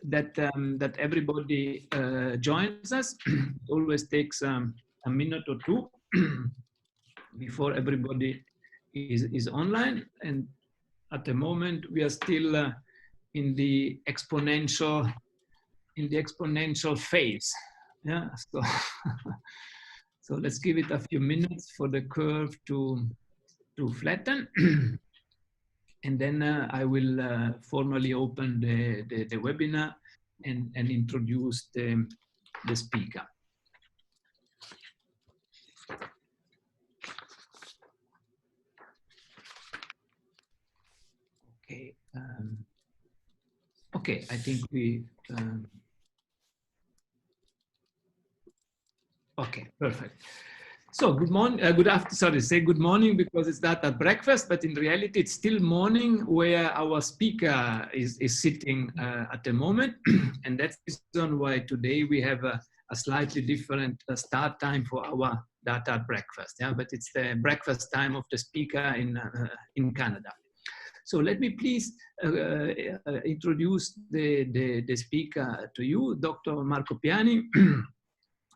that that everybody joins us. It always takes a minute or two before everybody is online, and at the moment we are still in the exponential phase. Yeah, so so let's give it a few minutes for the curve to flatten. And then I will formally open the webinar and introduce the speaker. Okay. Okay, I think we. Okay, perfect. So good morning, good afternoon, sorry, say good morning because it's not at breakfast, but in reality it's still morning where our speaker is sitting at the moment. And that's the reason why today we have a slightly different start time for our data breakfast. Yeah, but it's the breakfast time of the speaker in Canada. So let me please introduce the speaker to you, Dr. Marco Piani.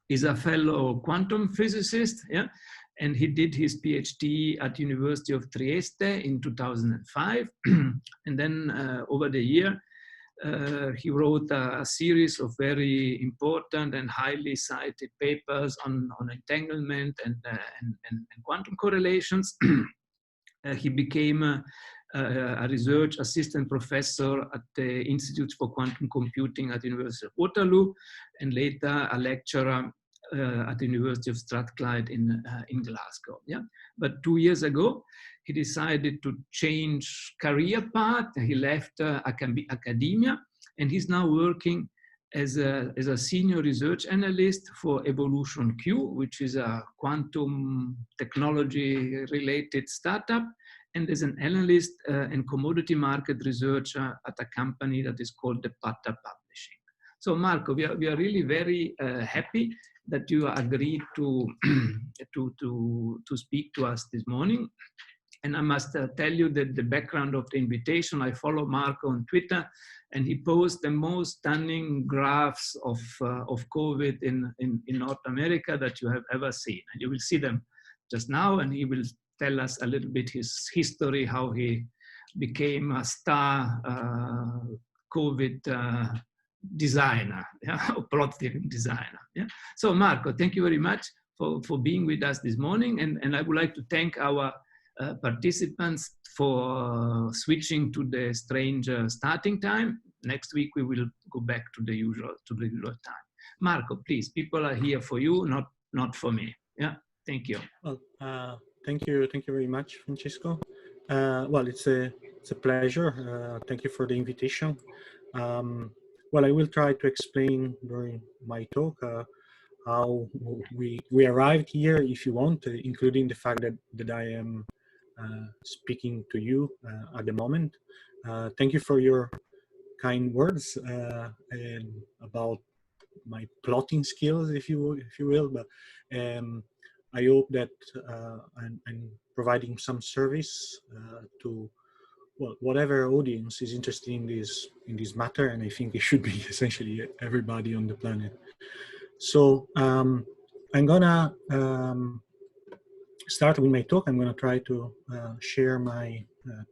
Is a fellow quantum physicist, yeah, and he did his PhD at University of Trieste in 2005. And then over the year, he wrote a series of very important and highly cited papers on entanglement and quantum correlations. He became a research assistant professor at the Institute for Quantum Computing at the University of Waterloo, and later a lecturer at the University of Strathclyde in Glasgow. Yeah? But 2 years ago, he decided to change career path. He left academia, and he's now working as a senior research analyst for Evolution Q, which is a quantum technology related startup, and as an analyst and commodity market researcher at a company that is called the Pata Publishing. So Marco, we are really very happy that you agreed to speak to us this morning. And I must tell you that the background of the invitation, I follow Marco on Twitter, and he posts the most stunning graphs of COVID in North America that you have ever seen. And you will see them just now, and he will tell us a little bit his history, how he became a star COVID designer, yeah, or plot theory designer. Yeah. So Marco, thank you very much for being with us this morning, and I would like to thank our participants for switching to the strange starting time. Next week we will go back to the usual time. Marco, please, people are here for you, not for me. Yeah, thank you. Well, thank you very much, Francesco. Well, it's a pleasure. Thank you for the invitation. Well, I will try to explain during my talk how we arrived here, if you want, including the fact that I am speaking to you at the moment. Thank you for your kind words and about my plotting skills, if you will. But I hope that I'm providing some service to whatever audience is interested in this matter, and I think it should be essentially everybody on the planet. So I'm gonna start with my talk. I'm gonna try to share my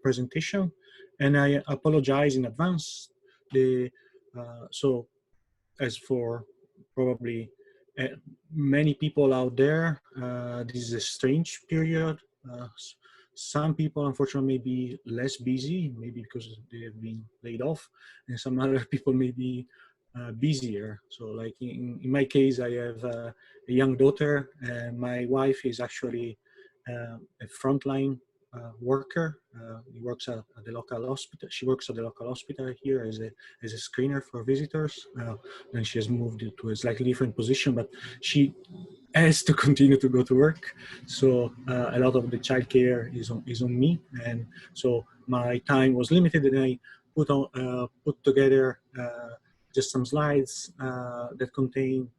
presentation, and I apologize in advance. So as for probably many people out there, this is a strange period. Some people, unfortunately, may be less busy, maybe because they have been laid off, and some other people may be busier. So like in my case, I have a young daughter, and my wife is actually a frontline worker. He works at the local hospital. She works at the local hospital here as a screener for visitors. Then she has moved to a slightly different position, but she has to continue to go to work. So a lot of the childcare is on me, and so my time was limited. And I put together just some slides that contain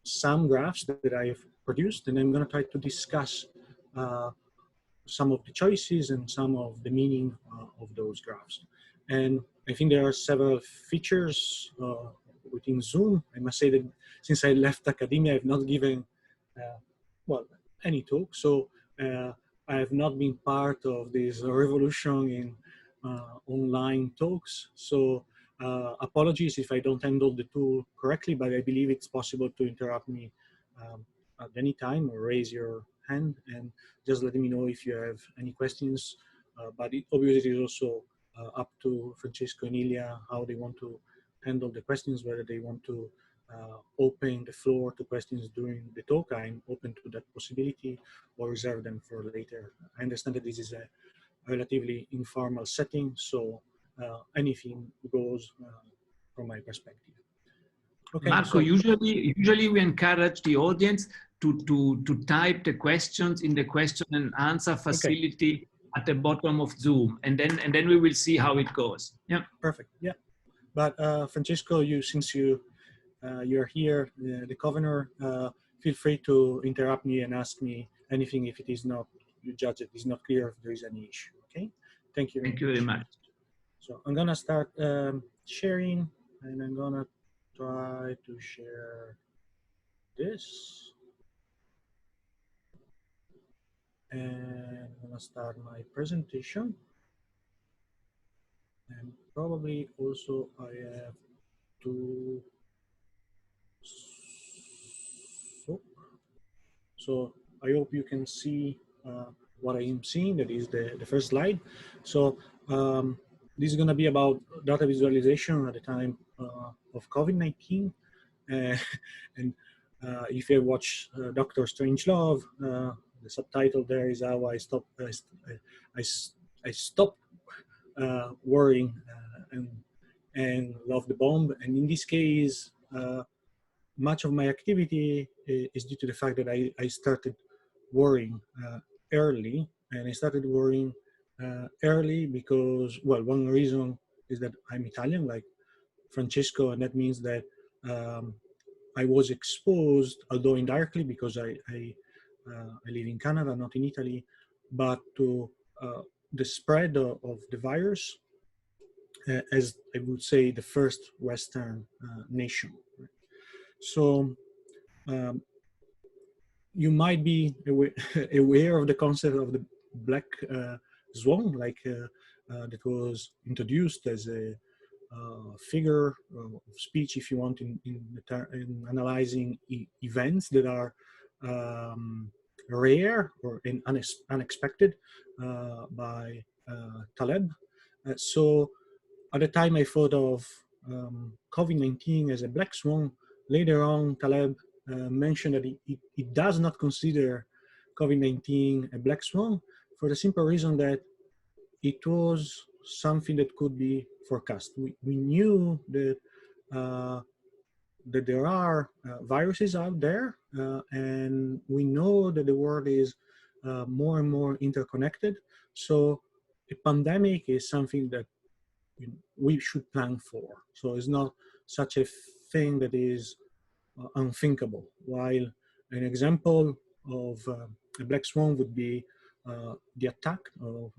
some graphs that I have produced, and I'm going to try to discuss some of the choices and some of the meaning of those graphs. And I think there are several features within Zoom. I must say that since I left academia, I've not given, well, any talk. So I have not been part of this revolution in online talks. So apologies if I don't handle the tool correctly, but I believe it's possible to interrupt me at any time or raise your hand and just let me know if you have any questions. But it obviously is also up to Francesco and Ilya how they want to handle the questions, whether they want to open the floor to questions during the talk. I'm open to that possibility, or reserve them for later. I understand that this is a relatively informal setting, so anything goes from my perspective. Okay, Marco, so, usually we encourage the audience to type the questions in the question and answer facility okay. at the bottom of Zoom, and then we will see how it goes. Yeah. Perfect. Yeah. But Francesco, since you're here, the governor, feel free to interrupt me and ask me anything if it is not, you judge it is not clear, if there is any issue. Okay. Thank you. Thank you very much. So I'm gonna start sharing, and I'm gonna try to share this. And I'm gonna start my presentation. And probably also I have to, so I hope you can see what I am seeing. That is the first slide. So this is going to be about data visualization at the time of COVID-19. And if you watch Dr. Strangelove, the subtitle there is how I stopped worrying and love the bomb. And in this case, much of my activity is due to the fact that I started worrying early, and I started worrying early because, well, one reason is that I'm Italian, like Francesco, and that means that I was exposed, although indirectly, because I live in Canada, not in Italy, but to the spread of the virus as I would say the first Western nation. So you might be aware of the concept of the black swan, like that was introduced as a figure of speech, if you want, in analyzing events that are rare or unexpected by Taleb. So at the time I thought of COVID-19 as a black swan. Later on, Taleb mentioned that he does not consider COVID-19 a black swan for the simple reason that it was something that could be forecast. We knew that that there are viruses out there, and we know that the world is more and more interconnected. So a pandemic is something that we should plan for. So it's not such a thing that is unthinkable. While an example of a black swan would be the attack of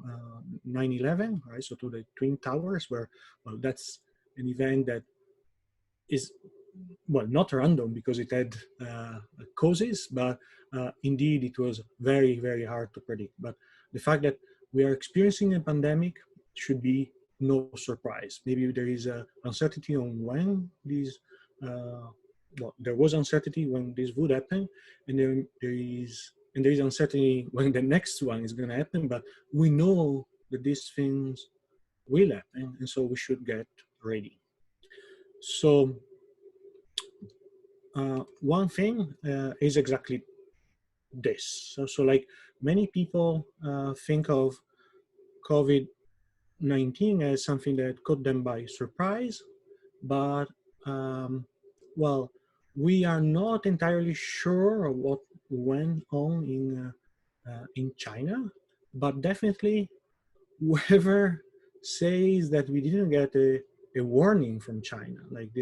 9/11, right? So to the Twin Towers, where, well, that's an event that is, well, not random because it had causes, but indeed it was very, very hard to predict. But the fact that we are experiencing a pandemic should be no surprise. Maybe there is uncertainty on when these, well, there was uncertainty when this would happen, and there is uncertainty when the next one is going to happen, but we know that these things will happen, and so we should get ready. So one thing is exactly this. So like many people think of COVID-19 as something that caught them by surprise, but well, we are not entirely sure of what went on in China, but definitely whoever says that we didn't get a warning from China, like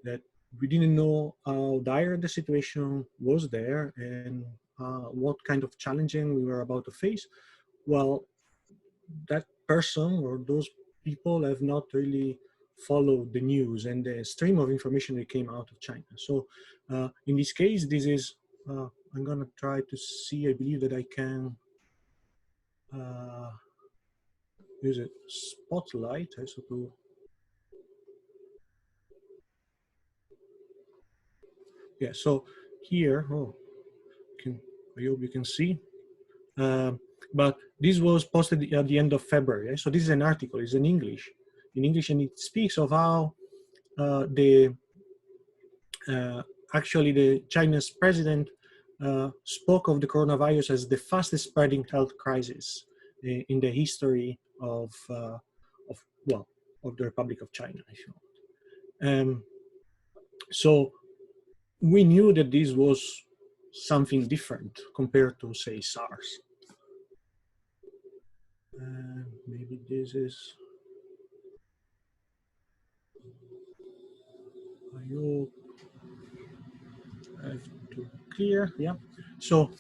that we didn't know how dire the situation was there and what kind of challenging we were about to face, well, that person or those people have not really follow the news and the stream of information that came out of China. So in this case, this is, I'm gonna try to see, I believe that I can use a spotlight, I suppose. Yeah, so here, I hope you can see. But this was posted at the end of February. So this is an article, it's in English, and it speaks of how actually the Chinese president spoke of the coronavirus as the fastest spreading health crisis in the history of the Republic of China, if you want. So we knew that this was something different compared to, say, SARS. Maybe this is, I hope I have to clear, yeah. So,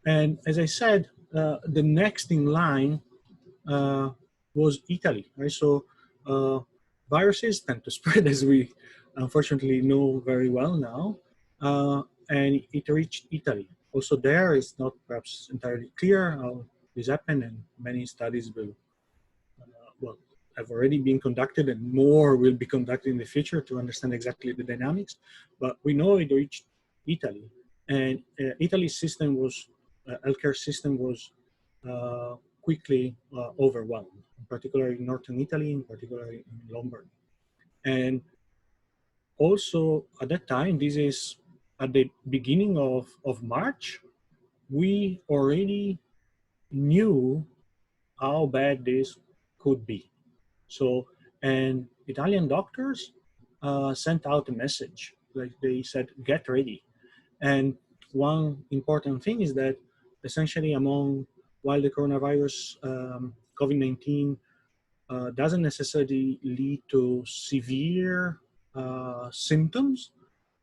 and as I said, the next in line was Italy, right? So viruses tend to spread, as we unfortunately know very well now, and it reached Italy. Also there, it's not perhaps entirely clear how this happened, and many studies will, have already been conducted, and more will be conducted in the future to understand exactly the dynamics. But we know it reached Italy, and Italy's system was, healthcare system was quickly overwhelmed, particularly in northern Italy, in particular in Lombardy. And also at that time, this is at the beginning of March, we already knew how bad this could be. So, and Italian doctors sent out a message, like they said, get ready. And one important thing is that essentially while the coronavirus, COVID-19, doesn't necessarily lead to severe symptoms,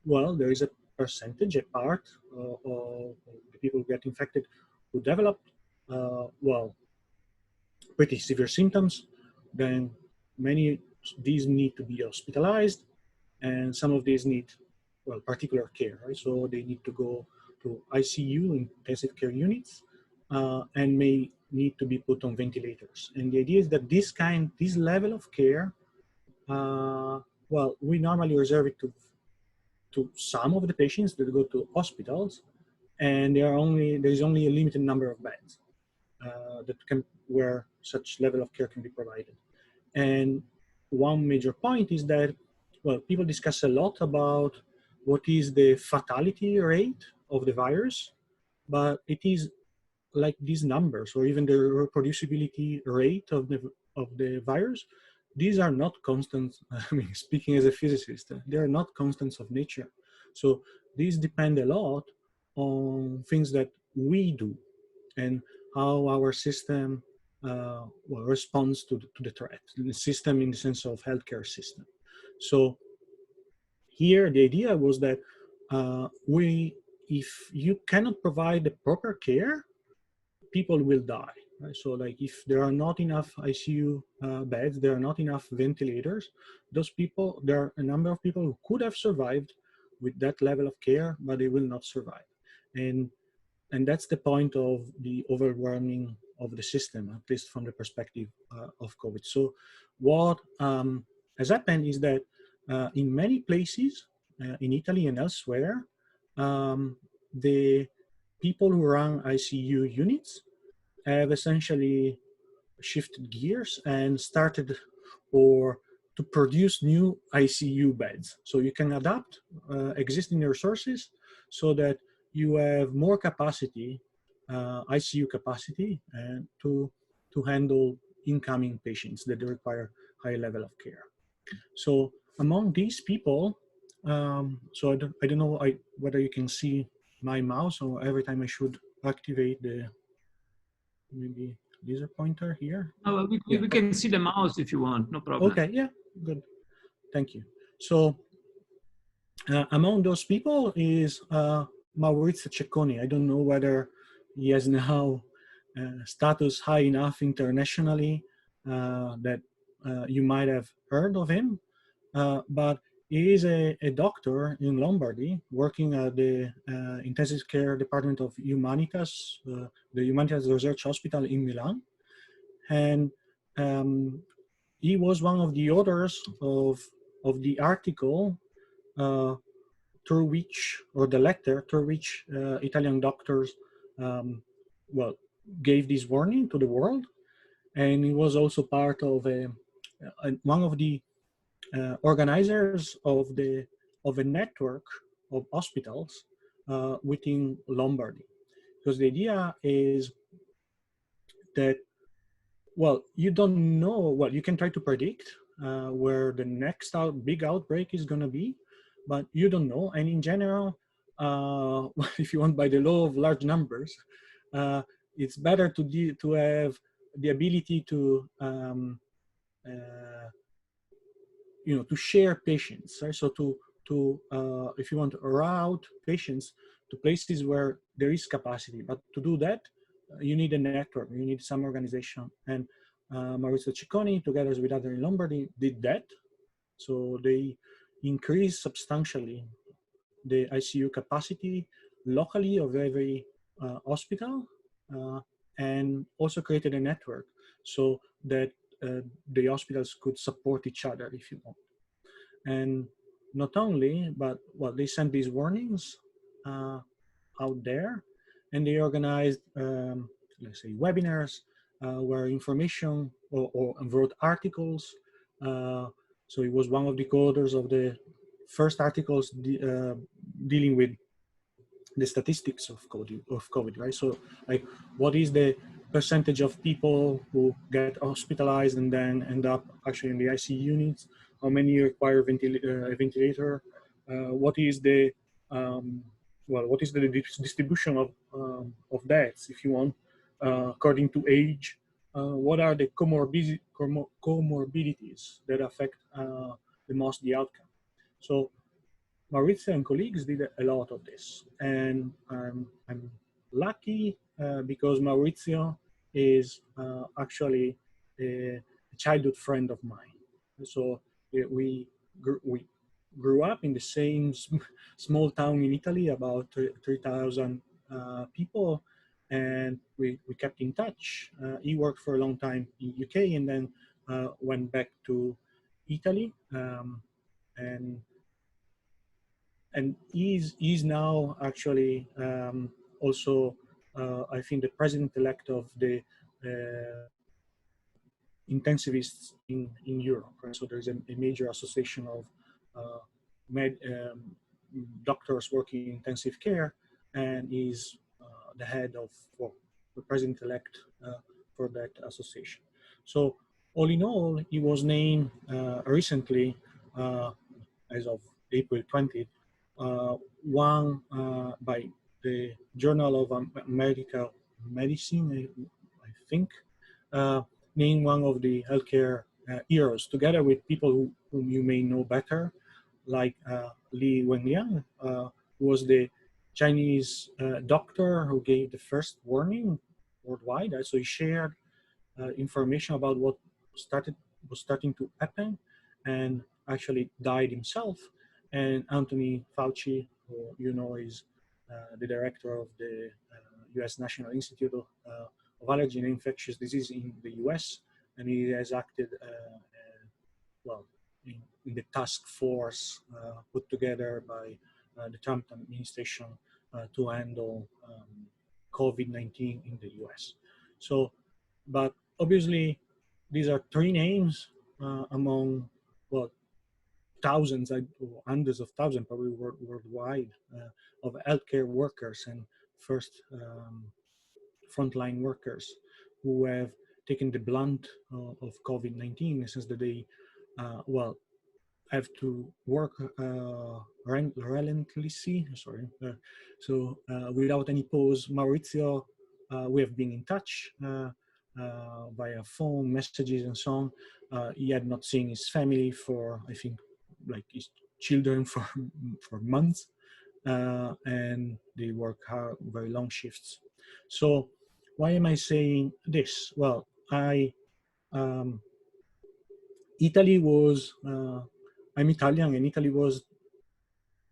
well, there is a percentage, a part of the people who get infected who develop, pretty severe symptoms. Then these need to be hospitalized, and some of these need, particular care, right? So they need to go to ICU, intensive care units, and may need to be put on ventilators. And the idea is that this level of care, we normally reserve it to some of the patients that go to hospitals, and there is only a limited number of beds where such level of care can be provided. And one major point is that, people discuss a lot about what is the fatality rate of the virus, but it is like these numbers, or even the reproducibility rate of the virus, these are not constants. I mean, speaking as a physicist, they are not constants of nature. So these depend a lot on things that we do and how our system responds to the threat. The system in the sense of healthcare system. So here the idea was that if you cannot provide the proper care, people will die. Right? So like if there are not enough ICU beds, there are not enough ventilators, there are a number of people who could have survived with that level of care, but they will not survive. And that's the point of the overwhelming of the system, at least from the perspective of COVID. So what has happened is that in many places, in Italy and elsewhere, the people who run ICU units have essentially shifted gears and started to produce new ICU beds. So you can adapt existing resources so that you have more capacity, ICU capacity, and to handle incoming patients that require high level of care. So among these people, so I don't know whether you can see my mouse, or every time I should activate the maybe laser pointer here. Oh, we can see the mouse if you want, no problem. Okay, yeah, good. Thank you. So among those people is Maurizio Cecconi. I don't know whether he has now status high enough internationally that you might have heard of him, but he is a doctor in Lombardy working at the intensive care department of Humanitas, the Humanitas Research Hospital in Milan. And he was one of the authors of the article through which, or the letter through which Italian doctors, well, gave this warning to the world. And he was also part of one of the organizers of a network of hospitals within Lombardy. Because the idea is that, well, you don't know, well, you can try to predict where the next big outbreak is going to be, but you don't know. And in general, if you want, by the law of large numbers, it's better to have the ability to to share patients, right? So if you want to route patients to places where there is capacity, but to do that, you need a network, you need some organization. And Maurizio Cicconi, together with others in Lombardy, did that. So they increased substantially the ICU capacity locally of every hospital, and also created a network so that the hospitals could support each other, if you want. And not only, but well, they sent these warnings out there, and they organized, let's say, webinars where information or wrote articles. So he was one of the co-authors of the first articles dealing with the statistics of COVID, right? So, like, what is the percentage of people who get hospitalized and then end up actually in the ICU units? How many require a ventilator? What is the what is the distribution of deaths, if you want, according to age? What are the comorbidities that affect the most the outcome? So Maurizio and colleagues did a lot of this, and I'm lucky because Maurizio is actually a childhood friend of mine. So we grew up in the same small town in Italy, about 3,000 people, and we kept in touch. He worked for a long time in UK and then went back to Italy, and he's now actually also, I think, the president-elect of the intensivists in Europe. Right? So there's a major association of doctors working in intensive care, and he's the head of, well, the president-elect for that association. So all in all, he was named recently, as of April 20th, one by the Journal of Medical Medicine, I think, named one of the healthcare heroes, together with people whom you may know better, like Li Wenliang, who was the Chinese doctor who gave the first warning worldwide. So he shared information about what was starting to happen, and actually died himself. And Anthony Fauci, who you know is the director of the U.S. National Institute of Allergy and Infectious Disease in the U.S., and he has acted well in the task force put together by the Trump administration to handle COVID-19 in the U.S. So, but obviously, these are three names among, well, thousands or hundreds of thousands, probably worldwide, of healthcare workers and first frontline workers who have taken the blunt of COVID-19 since the day, well, have to work relentlessly, so without any pause. Maurizio, we have been in touch via phone, messages, and so on. He had not seen his family for, I think, like his children for months, and they work hard, very long shifts. So why am I saying this? Well, I Italy was, I'm Italian, and Italy was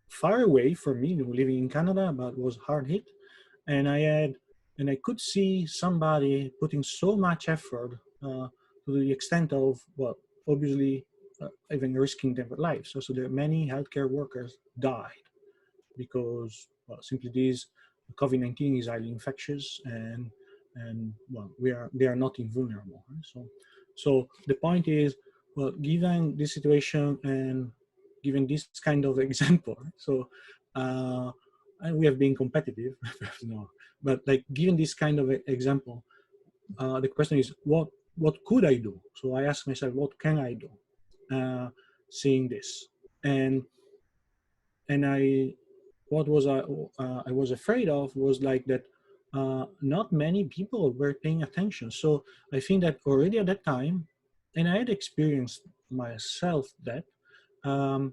far away from me, living in Canada, but was hard hit. And I could see somebody putting so much effort to the extent of, well, obviously, even risking their lives. So there many healthcare workers died because, well, simply this COVID-19 is highly infectious, and well, they are not invulnerable. Right? So the point is, well, given this situation and given this kind of example, so and we have been competitive, no, but like given this kind of example, the question is, what could I do? So I ask myself, what can I do, seeing this, and I what was I was afraid of was like that not many people were paying attention. So I think that already at that time, and I had experienced myself that um,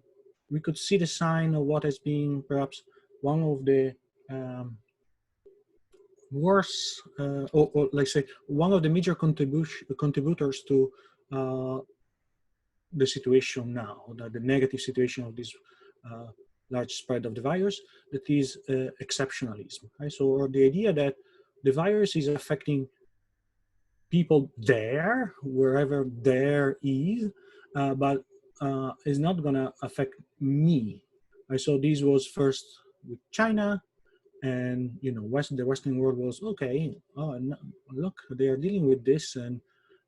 we could see the sign of what has been perhaps one of the um, worst, or let's say one of the major contributors to the situation now, the negative situation of this uh, large spread of the virus, that is exceptionalism. Right? So, or the idea that the virus is affecting people there, wherever there is, but is not going to affect me. Right? So this was first with China, and the Western world was okay. Oh, no, look, they are dealing with this, and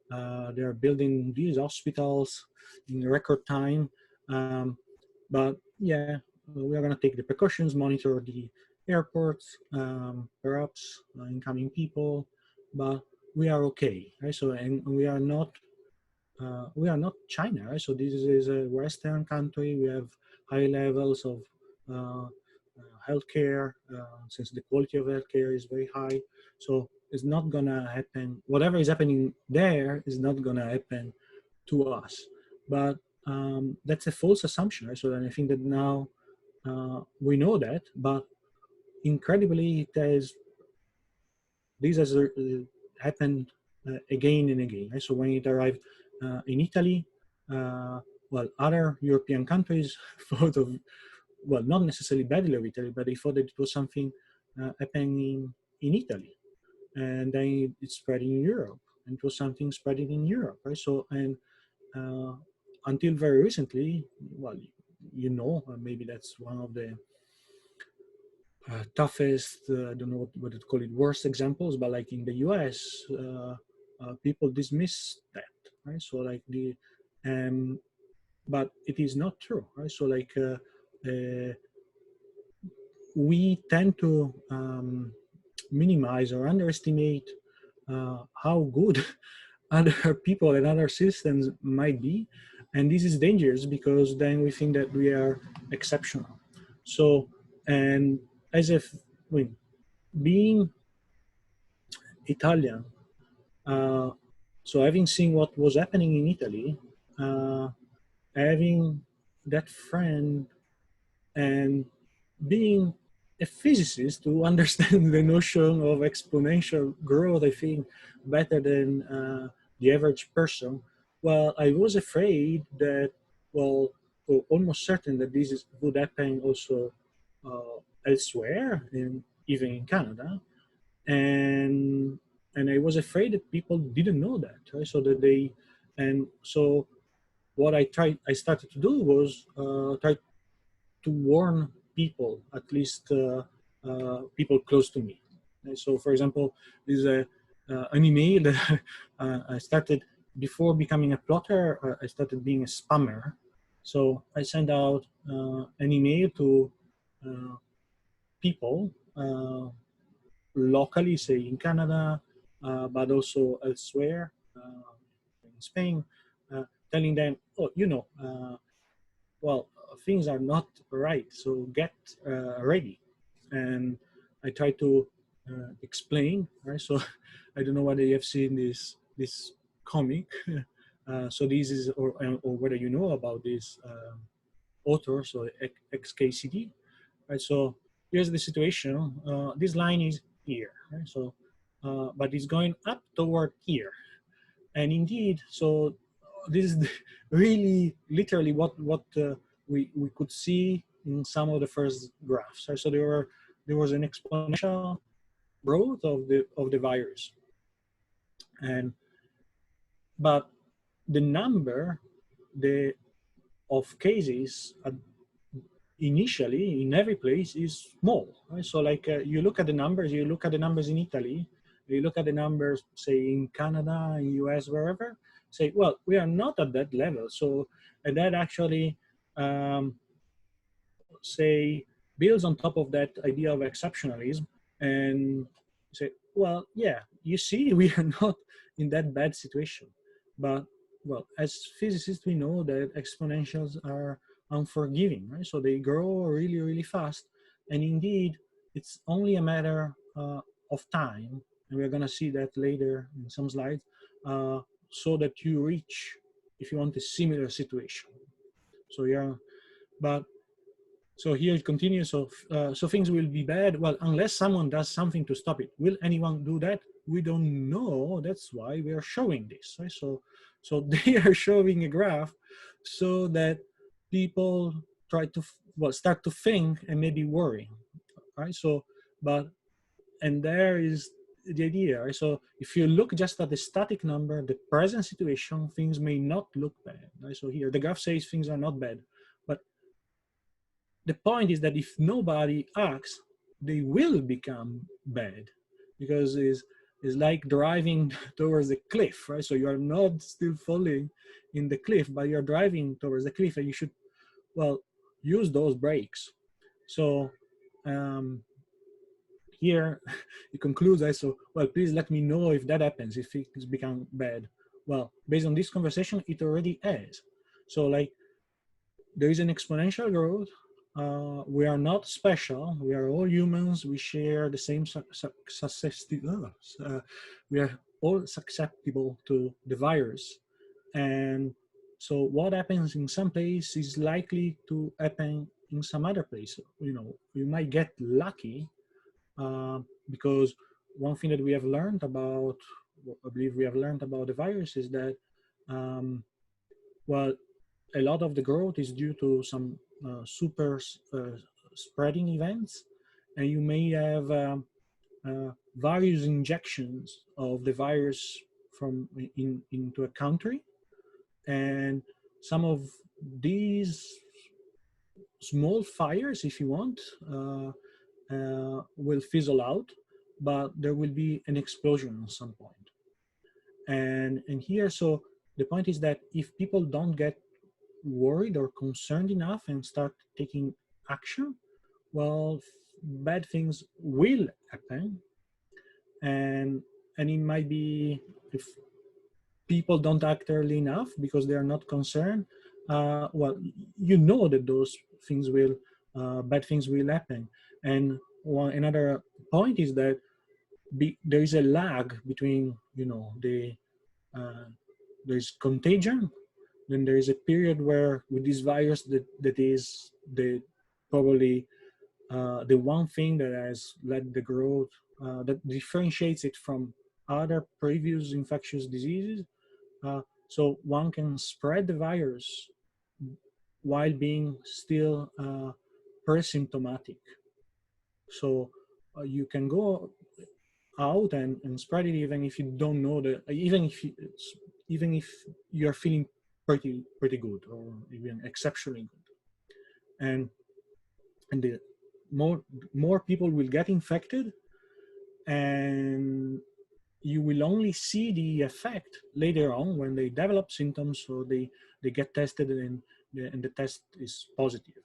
they are building these hospitals in record time. But yeah, we are going to take the precautions, monitor the airports, perhaps incoming people, but we are okay, right? So, and we are not China, right? So this is a Western country. We have high levels of healthcare, since the quality of healthcare is very high. So it's not gonna happen. Whatever is happening there is not gonna happen to us. But that's a false assumption, right? So then I think that now we know that, but incredibly, this has happened again and again. Right? So when it arrived in Italy, well, other European countries thought of, well, not necessarily badly of Italy, but they thought that it was something happening in Italy, and then it spread in Europe, and it was something spreading in Europe, right? So, and uh, until very recently, well, maybe that's one of the toughest, I don't know what to call it, worst examples, but like in the US, people dismiss that, right? So like but it is not true, right? So like we tend to minimize or underestimate how good other people and other systems might be, and this is dangerous because then we think that we are exceptional. So, and as if, I mean, being Italian, uh, so having seen what was happening in Italy, uh, having that friend, and being a physicist to understand the notion of exponential growth, I think, better than the average person. Well, I was afraid that, well, or almost certain that would happen also elsewhere, even in Canada, and I was afraid that people didn't know that, right? So that and so what I started to do was try to warn people, at least people close to me. And so, for example, this is an email that I started before becoming a plotter. I started being a spammer. So I sent out an email to uh, people locally, say in Canada, but also elsewhere, in Spain, telling them, oh, well, things are not right, so get ready. And I try to explain, right? So I don't know whether you have seen this comic. So this is, or whether you know about this author, so XKCD, right? So here's the situation. This line is here, right? So, but it's going up toward here. And indeed, so this is really literally what we could see in some of the first graphs. Right? So there was an exponential growth of the virus, and but the number the of cases initially in every place is small. Right? So like you look at the numbers, you look at the numbers in Italy, you look at the numbers, say in Canada, in US, wherever, say, well, we are not at that level. So, and that actually, say, builds on top of that idea of exceptionalism and say, well, yeah, you see, we are not in that bad situation. But, well, as physicists, we know that exponentials are unforgiving, right? So they grow really, really fast. And indeed, it's only a matter of time, and we're going to see that later in some slides, so that you reach, if you want, a similar situation. So yeah, but so here it continues. So things will be bad. Well, unless someone does something to stop it. Will anyone do that? We don't know. That's why we are showing this. Right? So they are showing a graph so that people try to start to think and maybe worry. Right. So, but and there is the idea. Right? So if you look just at the static number, the present situation, things may not look bad. Right? So here the graph says things are not bad, but the point is that if nobody acts, they will become bad, because it's like driving towards a cliff, right? So you are not still falling in the cliff, but you're driving towards the cliff, and you should, well, use those brakes. So here it concludes, so, well, please let me know if that happens, if it's become bad. Well, based on this conversation, it already has. So like, there is an exponential growth. We are not special. We are all humans. We share the same we are all susceptible to the virus. And so what happens in some place is likely to happen in some other place. You know, you might get lucky because one thing that we have learned about, I believe we have learned about the virus is that, well, a lot of the growth is due to some super spreading events, and you may have various injections of the virus from into a country, and some of these small fires, if you want, will fizzle out, but there will be an explosion at some point. And here, so the point is that if people don't get worried or concerned enough and start taking action, well, bad things will happen. And it might be, if people don't act early enough because they are not concerned, well, you know that those things will, bad things will happen. And another point is that there is a lag between, you know, there's contagion. Then there is a period where with this virus that is probably the one thing that has led the growth, that differentiates it from other previous infectious diseases. So one can spread the virus while being still pre-symptomatic. So you can go out and spread it even if you don't know that, even if you're feeling pretty good or even exceptionally good. And the more people will get infected, and you will only see the effect later on when they develop symptoms, or they get tested and the test is positive.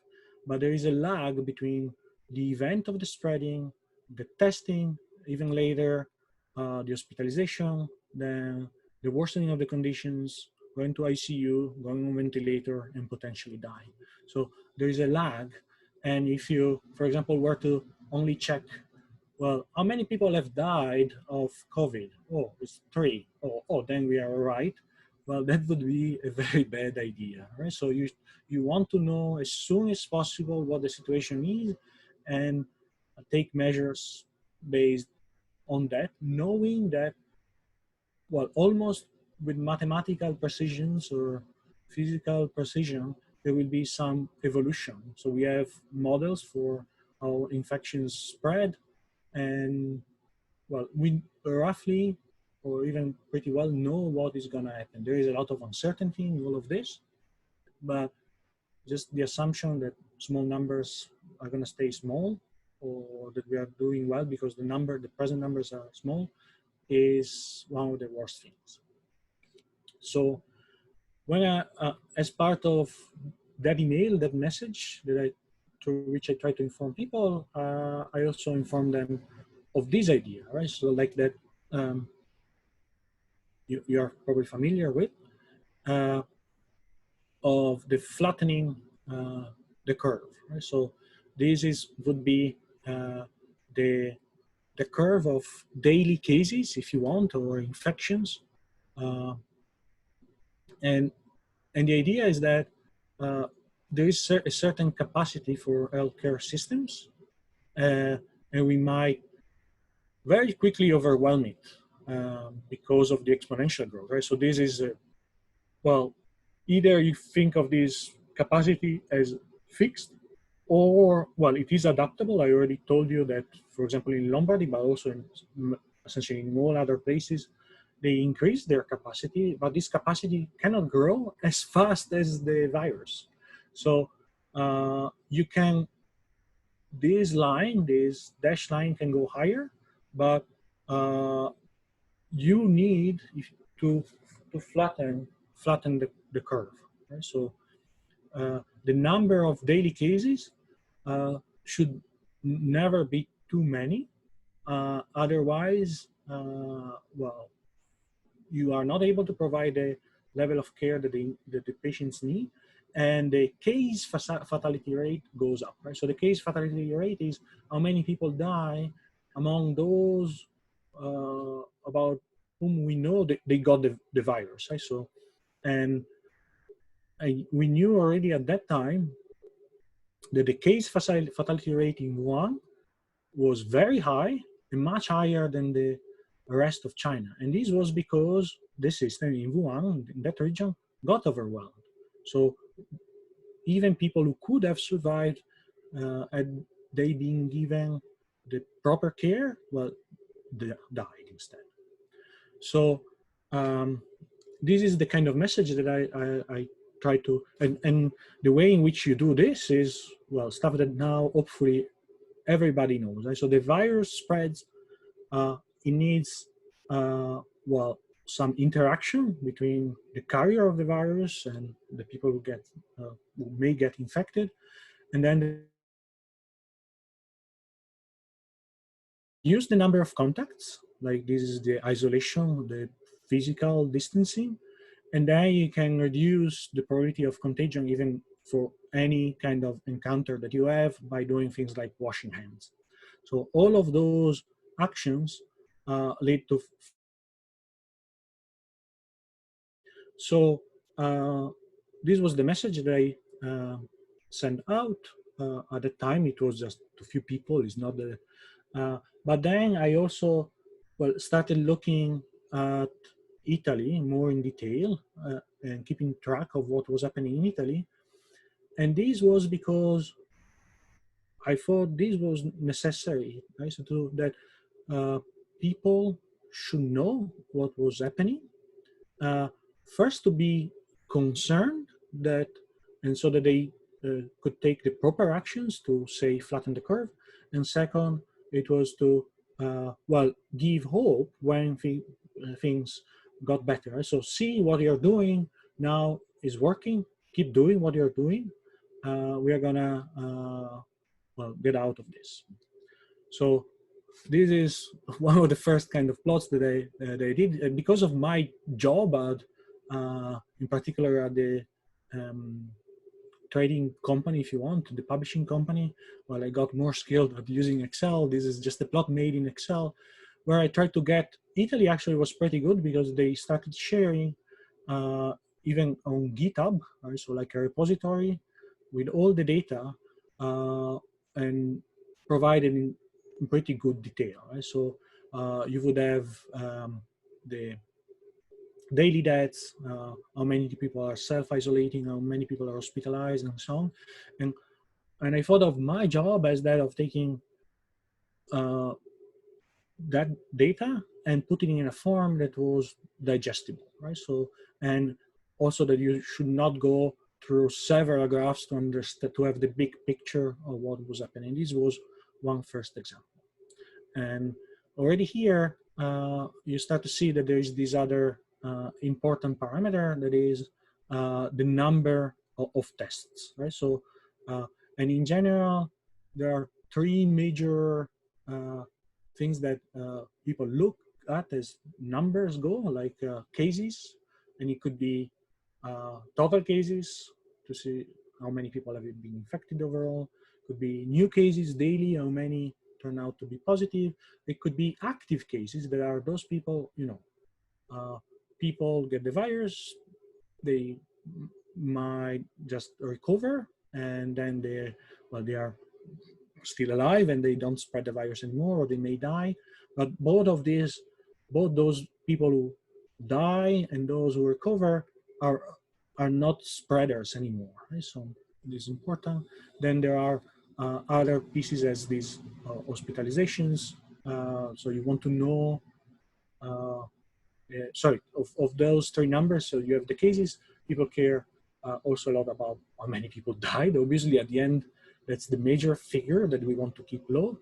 But there is a lag between the event of the spreading, the testing, even later, the hospitalization, then the worsening of the conditions, going to ICU, going on ventilator, and potentially dying. So there is a lag. And if you, for example, were to only check, well, how many people have died of COVID? Oh, it's 3. Oh, then we are all right. Well, that would be a very bad idea, right? So you want to know as soon as possible what the situation is, and take measures based on that, knowing that, well, almost with mathematical precisions or physical precision, there will be some evolution. So we have models for how infections spread, and well, we roughly or even pretty well know what is going to happen. There is a lot of uncertainty in all of this, but just the assumption that small numbers are going to stay small, or that we are doing well because the present numbers are small, is one of the worst things. So when as part of that email, that message through which I try to inform people, I also inform them of this idea, right? So like that, you are probably familiar with, of the flattening the curve, right? So this would be the curve of daily cases, if you want, or infections, uh, and the idea is that there is a certain capacity for healthcare systems, and we might very quickly overwhelm it because of the exponential growth, right? So this is, well, either you think of this capacity as fixed, or, well, it is adaptable. I already told you that, for example, in Lombardy, but also essentially in all other places, they increase their capacity, but this capacity cannot grow as fast as the virus. So you can, this dash line can go higher, but you need to flatten the curve. Right? So the number of daily cases should never be too many. Otherwise, well, you are not able to provide the level of care that the patients need, and the case fatality rate goes up, right? So the case fatality rate is how many people die among those about whom we know that they got the virus, right? So, and we knew already at that time that the case fatality rate in Wuhan was very high and much higher than the rest of China. And this was because the system in Wuhan, in that region, got overwhelmed. So even people who could have survived had they been given the proper care, well, they died instead. So this is the kind of message that I try to, and the way in which you do this is, well, stuff that now hopefully everybody knows. Right? So the virus spreads, it needs, well, some interaction between the carrier of the virus and the people who may get infected, and then use the number of contacts, like this is the isolation, the physical distancing, and then you can reduce the probability of contagion even for any kind of encounter that you have by doing things like washing hands. So all of those actions lead to. So this was the message that I sent out. At the time, it was just a few people. It's not the. But then I also, well, started looking at Italy more in detail and keeping track of what was happening in Italy. And this was because I thought this was necessary, right? So that people should know what was happening. First, to be concerned that, and so that they could take the proper actions to, say, flatten the curve. And second, it was to, well, give hope when things got better. So see what you're doing now is working. Keep doing what you're doing. We are gonna, well, get out of this. So this is one of the first kind of plots that I did. And because of my job in particular at the trading company, if you want, the publishing company, well, I got more skilled at using Excel. This is just a plot made in Excel, where I tried to get, Italy actually was pretty good because they started sharing even on GitHub, right? So like a repository with all the data and provided in pretty good detail, right? So you would have the daily deaths, how many people are self-isolating, how many people are hospitalized, and so on. And I thought of my job as that of taking that data and putting it in a form that was digestible, right? So, and also that you should not go through several graphs to understand, to have the big picture of what was happening. This was one first example. And already here, you start to see that there is this other important parameter that is the number of tests, right? So, and in general, there are three major things that people look at as numbers go, like cases, and it could be total cases to see how many people have been infected overall. Could be new cases daily, how many turn out to be positive. It could be active cases that are those people, you know, people get the virus, they might just recover, and then they are still alive and they don't spread the virus anymore, or they may die. But both those people who die and those who recover are not spreaders anymore, right? So this is important. Then there are other pieces as these hospitalizations. So you want to know, sorry, of those three numbers. So you have the cases. People care also a lot about how many people died. Obviously, at the end, that's the major figure that we want to keep low.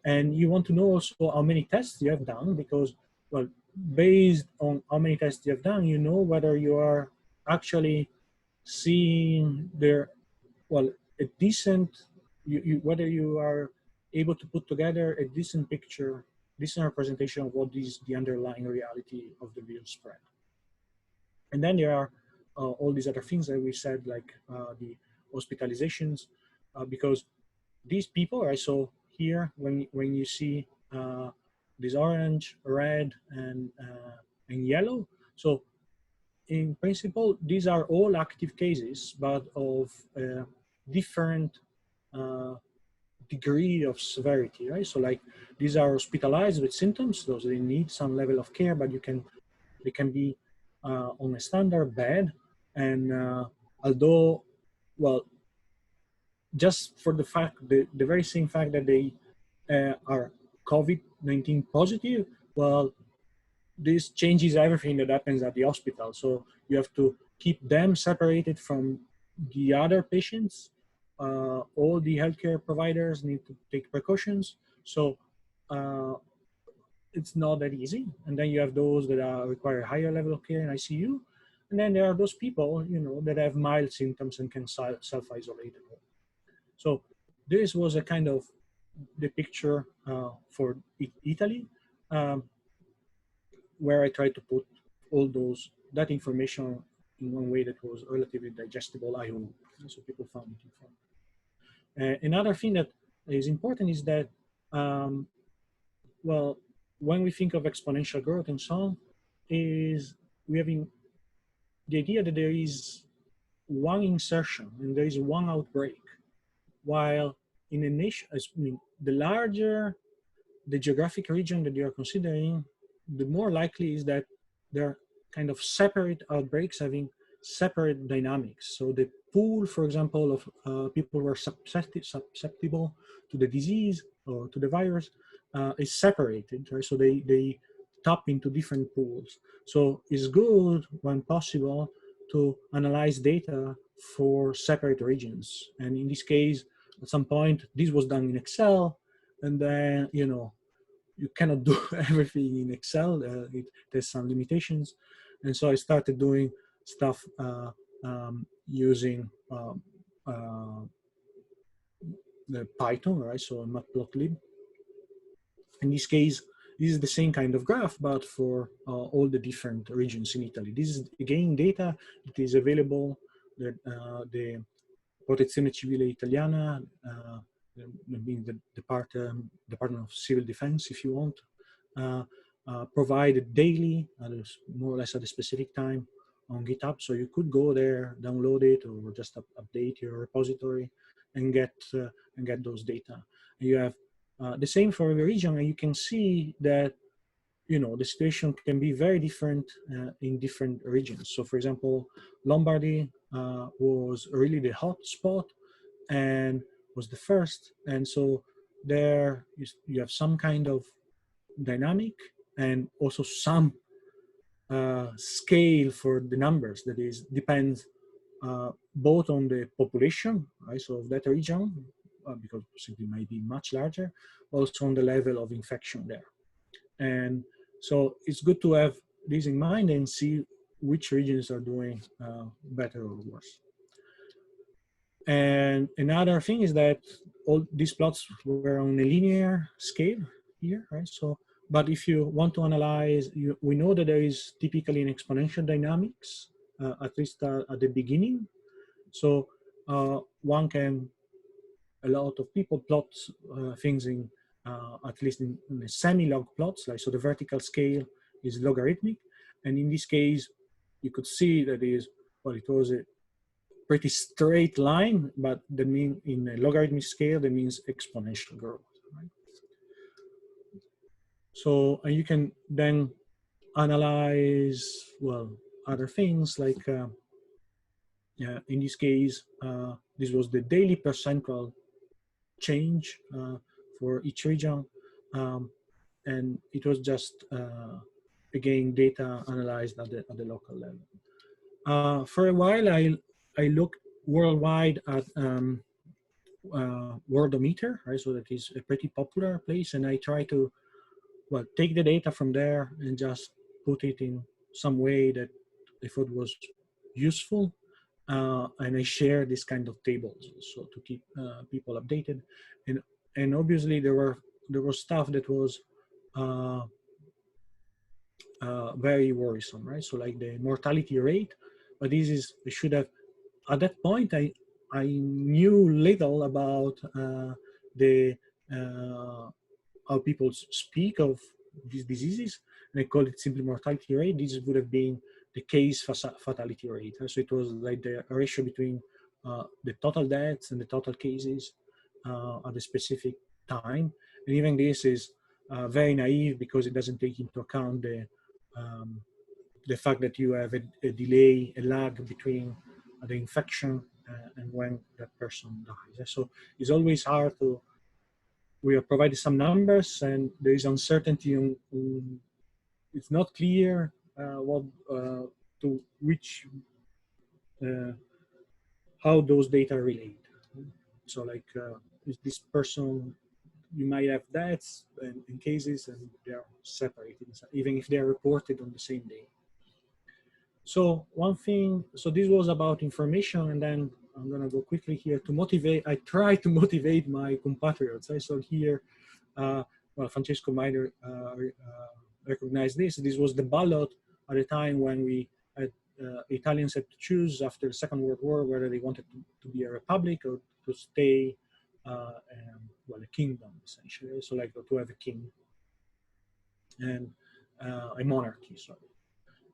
And you want to know also how many tests you have done, because, well, based on how many tests you have done, you know whether you are actually seeing there, well, a decent, whether you are able to put together a decent picture, decent representation of what is the underlying reality of the virus spread. And then there are all these other things that we said, like the hospitalizations, because these people, right? So here, when you see this orange, red, and yellow, so in principle, these are all active cases, but of different degree of severity, right? So like these are hospitalized with symptoms, so they need some level of care, but they can be on a standard bed. And although, well, just for the fact, the very same fact that they are COVID-19 positive, well, this changes everything that happens at the hospital. So you have to keep them separated from the other patients. All the healthcare providers need to take precautions. So it's not that easy. And then you have those that require higher level of care in ICU. And then there are those people, you know, that have mild symptoms and can self-isolate. So this was a kind of the picture for Italy, where I tried to put all that information in one way that was relatively digestible, I hope, so people found it informative. Another thing that is important is that, well, when we think of exponential growth and so on, is we have the idea that there is one insertion and there is one outbreak, while in a nation, I mean, the larger the geographic region that you are considering, the more likely is that there are kind of separate outbreaks having separate dynamics. So the pool, for example, of people who are susceptible to the disease or to the virus is separated, right? So they tap into different pools. So it's good, when possible, to analyze data for separate regions. And in this case, at some point, this was done in Excel, and then, you know, you cannot do everything in Excel. There's some limitations. And so I started doing stuff using the Python, right? So matplotlib. In this case, this is the same kind of graph, but for all the different regions in Italy. This is, again, data that is available, that the Protezione Civile Italiana, being the Department of Civil Defense, if you want, provided daily, more or less at a specific time on GitHub. So you could go there, download it, or just update your repository and get those data. And you have the same for every region, and you can see that you know, the situation can be very different in different regions. So for example, Lombardy was really the hot spot and was the first. And so there you have some kind of dynamic and also some scale for the numbers that is depends both on the population, right, so of that region, because simply might be much larger, also on the level of infection there. And so it's good to have this in mind and see which regions are doing better or worse. And another thing is that all these plots were on a linear scale here, right? So, but if you want to analyze, we know that there is typically an exponential dynamics, at least at the beginning. So one can, a lot of people plot things in, at least in semi-log plots, like so the vertical scale is logarithmic. And in this case, you could see that is, well, it was a pretty straight line, but that means in a logarithmic scale, that means exponential growth, right? So you can then analyze, well, other things like, in this case, this was the daily percentile change for each region. And it was just, again, data analyzed at the local level. For a while, I looked worldwide at Worldometer, right? So that is a pretty popular place, and I try to, well, take the data from there and just put it in some way that I thought was useful, and I share this kind of tables so to keep people updated, and obviously there was stuff that was very worrisome, right? So like the mortality rate, but this is, I should have, at that point, I knew little about the how people speak of these diseases, and I called it simply mortality rate. This would have been the case fatality rate. So it was like the ratio between the total deaths and the total cases at a specific time. And even this is very naive because it doesn't take into account the fact that you have a delay, a lag between the infection and when that person dies. So it's always hard to, we have provided some numbers and there is uncertainty on it's not clear what to which how those data relate. So like is this person, you might have deaths in cases and they are separated even if they are reported on the same day. So one thing, so this was about information, and then I'm gonna go quickly here to motivate, I try to motivate my compatriots. I saw here, well, Francesco might recognize this. This was the ballot at a time when we had, Italians had to choose after the Second World War whether they wanted to be a republic or to stay, well, a kingdom essentially. So like to have a king and a monarchy, sorry.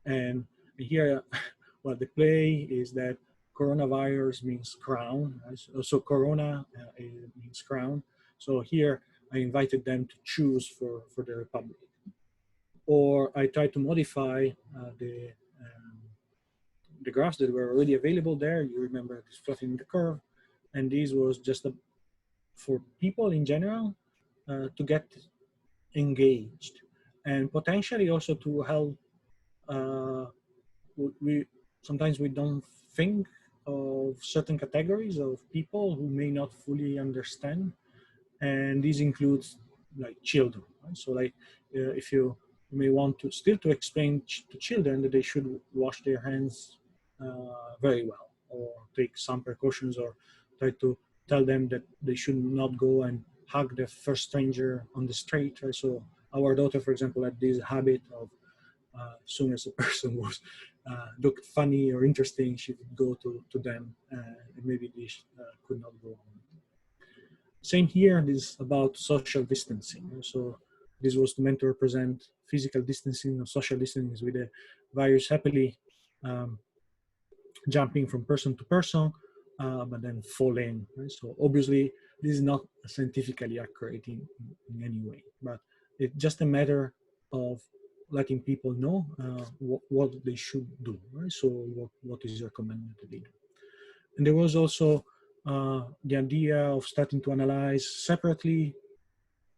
And here, well, the play is that coronavirus means crown. Right? So corona means crown. So here I invited them to choose for the republic. Or I tried to modify the graphs that were already available there. You remember this plotting the curve. And this was just for people in general to get engaged and potentially also to help sometimes we don't think of certain categories of people who may not fully understand, and this includes like children, right? So like if you may want to still to explain to children that they should wash their hands very well, or take some precautions, or try to tell them that they should not go and hug the first stranger on the street, right? So our daughter, for example, had this habit of as soon as a person was looked funny or interesting, she would go to them, and maybe this could not go on. Same here, this is about social distancing. So this was meant to represent physical distancing or social distancing with the virus happily jumping from person to person, but then falling. Right? So obviously this is not scientifically accurate in any way, but it's just a matter of letting people know what they should do, right? So what is recommended that they do. And there was also the idea of starting to analyze separately.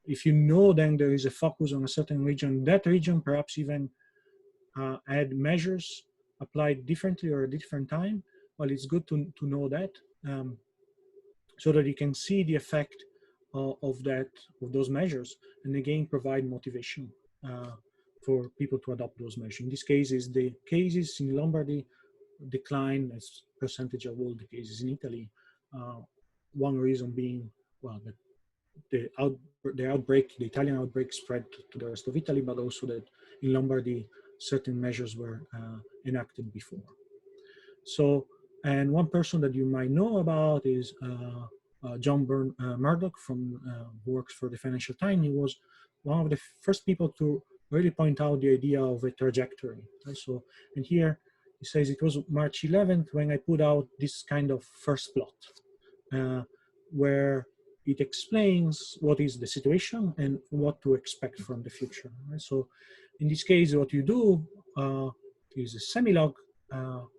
If you know then there is a focus on a certain region, that region perhaps even add measures applied differently or at a different time. Well, it's good to know that, so that you can see the effect of those measures, and again provide motivation for people to adopt those measures. In this case, is the cases in Lombardy decline as percentage of all the cases in Italy. One reason being, well, that the Italian outbreak spread to the rest of Italy, but also that in Lombardy certain measures were enacted before. So, and one person that you might know about is John Murdoch from who works for the Financial Times. He was one of the first people to really point out the idea of a trajectory. So, and here he says it was March 11th when I put out this kind of first plot, where it explains what is the situation and what to expect from the future. Right? So, in this case, what you do is a semi-log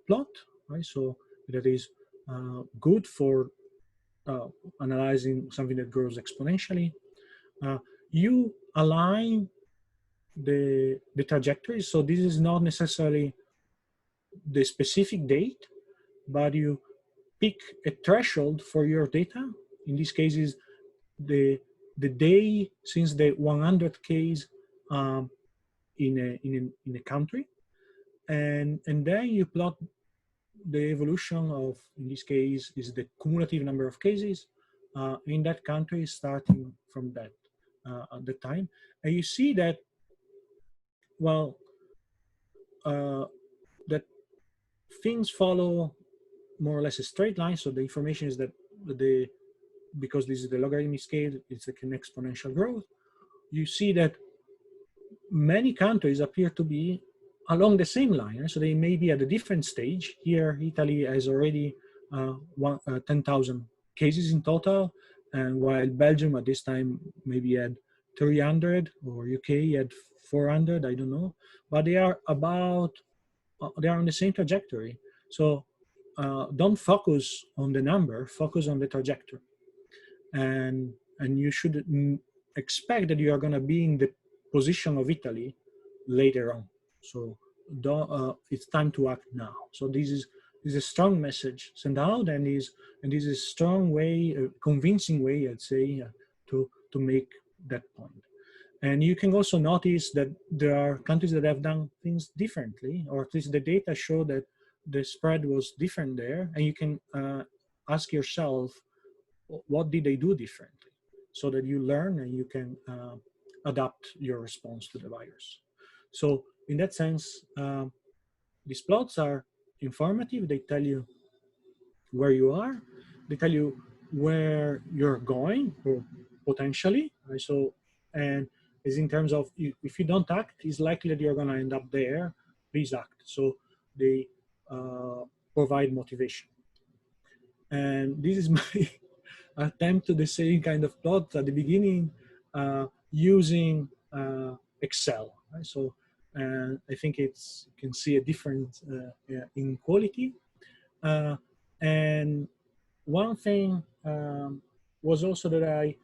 plot. Right? So that is good for analyzing something that grows exponentially. You align the trajectory. So this is not necessarily the specific date, but you pick a threshold for your data. In this case is the day since the 100th case in a country, and then you plot the evolution of, in this case, is the cumulative number of cases in that country starting from that at the time. And you see that, well, that things follow more or less a straight line. So the information is that because this is the logarithmic scale, it's like an exponential growth. You see that many countries appear to be along the same line, so they may be at a different stage. Here, Italy has already 10,000 cases in total, and while Belgium at this time maybe had 300, or UK had 400, I don't know, but they are they are on the same trajectory. So don't focus on the number, focus on the trajectory, and you should expect that you are going to be in the position of Italy later on. So it's time to act now. So this is a strong message sent out, and this is a strong way, a convincing way, I'd say, to make that point. And you can also notice that there are countries that have done things differently, or at least the data show that the spread was different there, and you can ask yourself, what did they do differently, so that you learn and you can adapt your response to the virus. So in that sense, these plots are informative. They tell you where you are. They tell you where you're going, or potentially. Right? So, and is in terms of, if you don't act, it's likely that you're going to end up there. Please act. So they provide motivation. And this is my attempt to the same kind of plot at the beginning, using Excel. Right? So I think you can see a difference in quality. And one thing was also that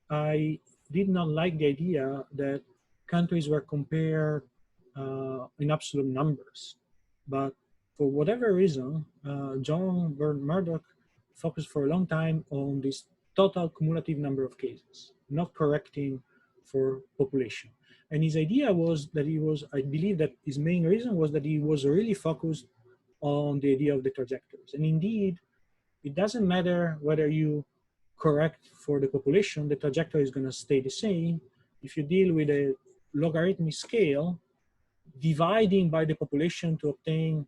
I did not like the idea that countries were compared in absolute numbers. But for whatever reason, John Murdoch focused for a long time on this total cumulative number of cases, not correcting for population. And his idea was that I believe that his main reason was that he was really focused on the idea of the trajectories. And indeed, it doesn't matter whether you correct for the population, the trajectory is going to stay the same. If you deal with a logarithmic scale, dividing by the population to obtain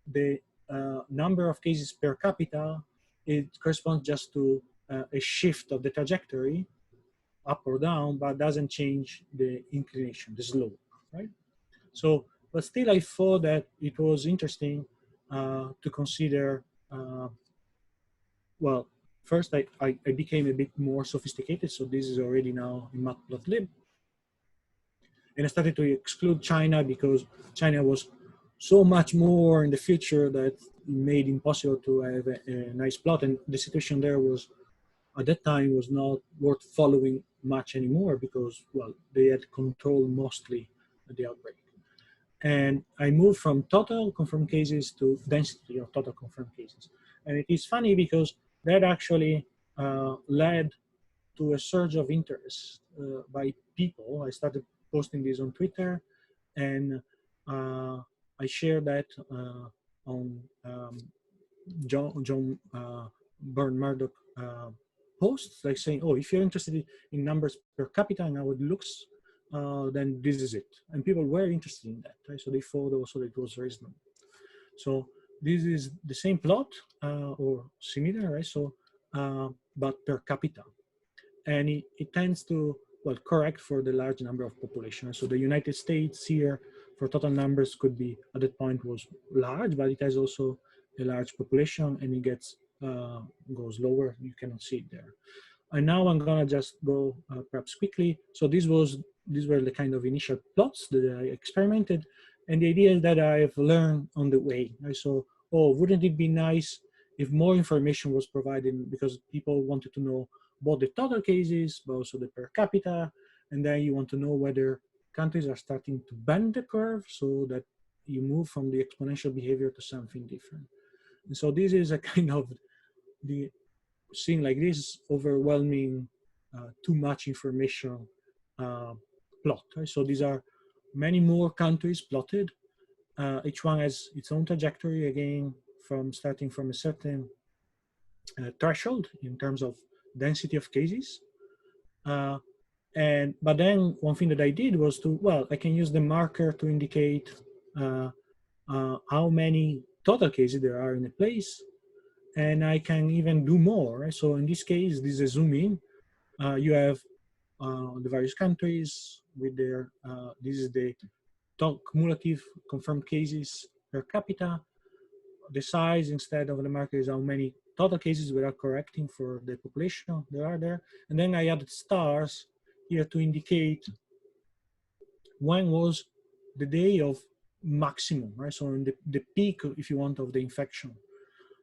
the number of cases per capita, it corresponds just to a shift of the trajectory up or down, but doesn't change the inclination, the slope, right? So, but still I thought that it was interesting to consider, well, first I became a bit more sophisticated, so this is already now in Matplotlib. And I started to exclude China because China was so much more in the future that it made it impossible to have a nice plot. And the situation there was, at that time, was not worth following much anymore because, well, they had controlled mostly the outbreak. And I moved from total confirmed cases to density of total confirmed cases. And it is funny because that actually led to a surge of interest by people. I started posting this on Twitter, and I shared that on John Byrne Murdoch posts, like saying, "Oh, if you're interested in numbers per capita and how it looks, then this is it." And people were interested in that, right? So they thought also that it was reasonable. So this is the same plot or similar, right? So, but per capita. And it tends to, well, correct for the large number of population. So the United States here for total numbers could be, at that point, was large, but it has also a large population, and it gets goes lower. You cannot see it there. And now I'm gonna just go perhaps quickly. So these were the kind of initial plots that I experimented, and the idea is that I've learned on the way. Right? So, oh, wouldn't it be nice if more information was provided, because people wanted to know both the total cases, but also the per capita, and then you want to know whether countries are starting to bend the curve so that you move from the exponential behavior to something different. And so this is a kind of the seeing like this overwhelming, too much information plot. Right? So these are many more countries plotted. Each one has its own trajectory, again, from starting from a certain threshold in terms of density of cases. But then one thing that I did was to, well, I can use the marker to indicate how many total cases there are in a place, and I can even do more. Right? So in this case, this is a zoom in. You have the various countries with their, this is the cumulative confirmed cases per capita. The size instead of the marker is how many total cases without correcting for the population there are there. And then I added stars here to indicate when was the day of maximum, right? So in the peak, if you want, of the infection.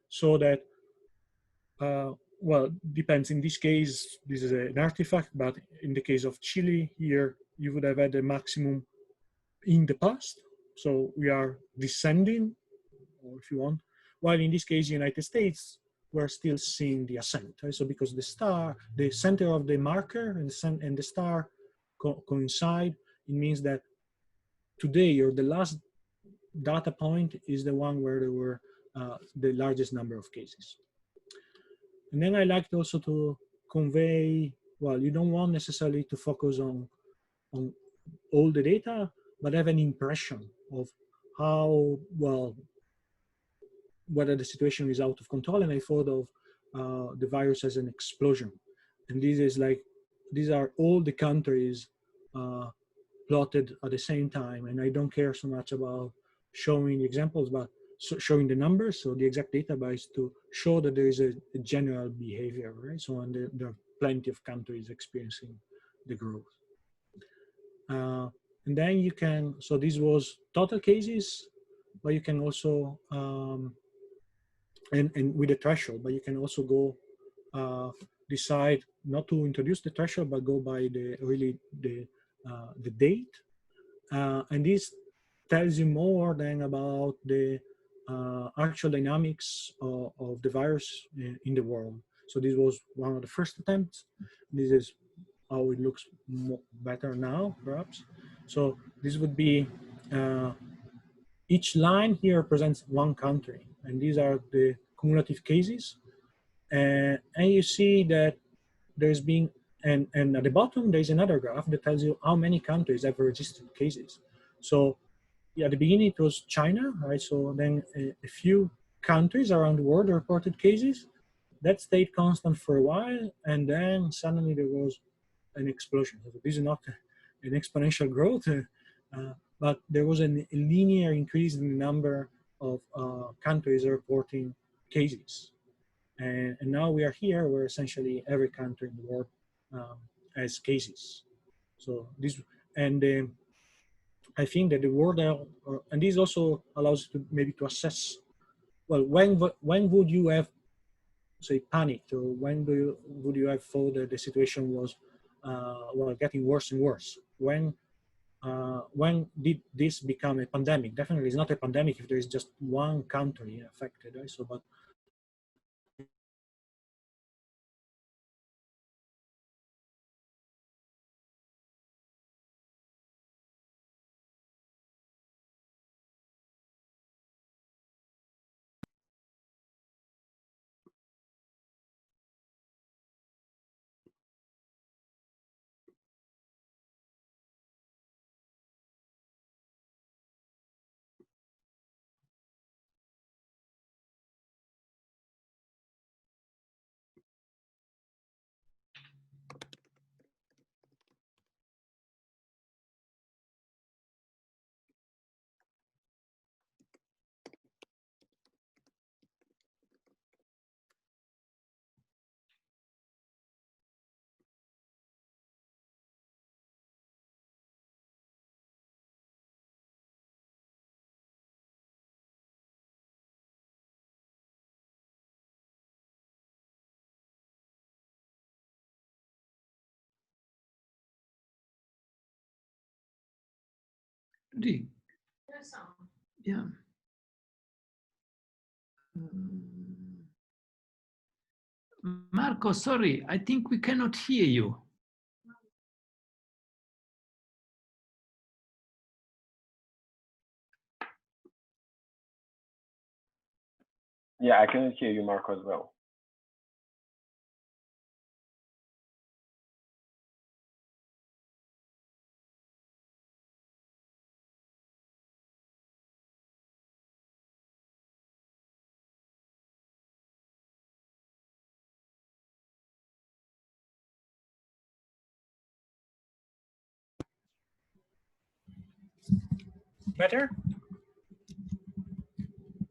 So that, well, depends. In this case, this is an artifact, but in the case of Chile here, you would have had a maximum in the past. So we are descending, or if you want, while in this case, United States, we're still seeing the ascent. Right? So because the star, the center of the marker and the star coincide, it means that today, or the last data point, is the one where there were the largest number of cases. And then I liked also to convey, well, you don't want necessarily to focus on all the data, but have an impression of how, well, whether the situation is out of control. And I thought of the virus as an explosion. And this is like, these are all the countries plotted at the same time. And I don't care so much about showing examples, but showing the numbers, so the exact data, is to show that there is a general behavior, right? So, and there are plenty of countries experiencing the growth. And then you can, so this was total cases, but you can also, and with the threshold, but you can also go decide not to introduce the threshold, but go by the date. And this tells you more than about the actual dynamics of the virus in the world. So this was one of the first attempts. This is how it looks better now, perhaps. So this would be, each line here represents one country, and these are the cumulative cases. And you see that there's been, and at the bottom, there's another graph that tells you how many countries have registered cases. So yeah, at the beginning, it was China, right? So then a few countries around the world reported cases. That stayed constant for a while, and then suddenly there was an explosion. So this is not an exponential growth, but there was a linear increase in the number of countries reporting cases. And now we are here where essentially every country in the world has cases. So this, and I think that the word, and this also allows you to maybe to assess, well, when would you have, say, panicked, or when would you have thought that the situation was, well, getting worse and worse? When did this become a pandemic? Definitely, it's not a pandemic if there is just one country affected, right? So, but Yeah. Marco, sorry, I think we cannot hear you. Yeah, I couldn't hear you, Marco, as well. better?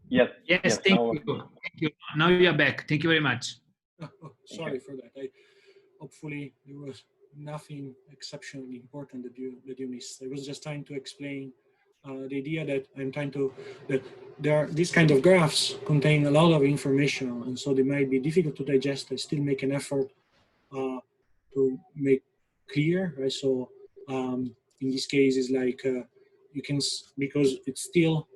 Yes. Yes, thank you. Thank you. Now you are back. Thank you very much. Sorry for that. Hopefully there was nothing exceptionally important that you missed. I was just trying to explain the idea that that there are these kind of graphs contain a lot of information, and so they might be difficult to digest. I still make an effort to make clear, right? So in this case, it's like you can, because it's still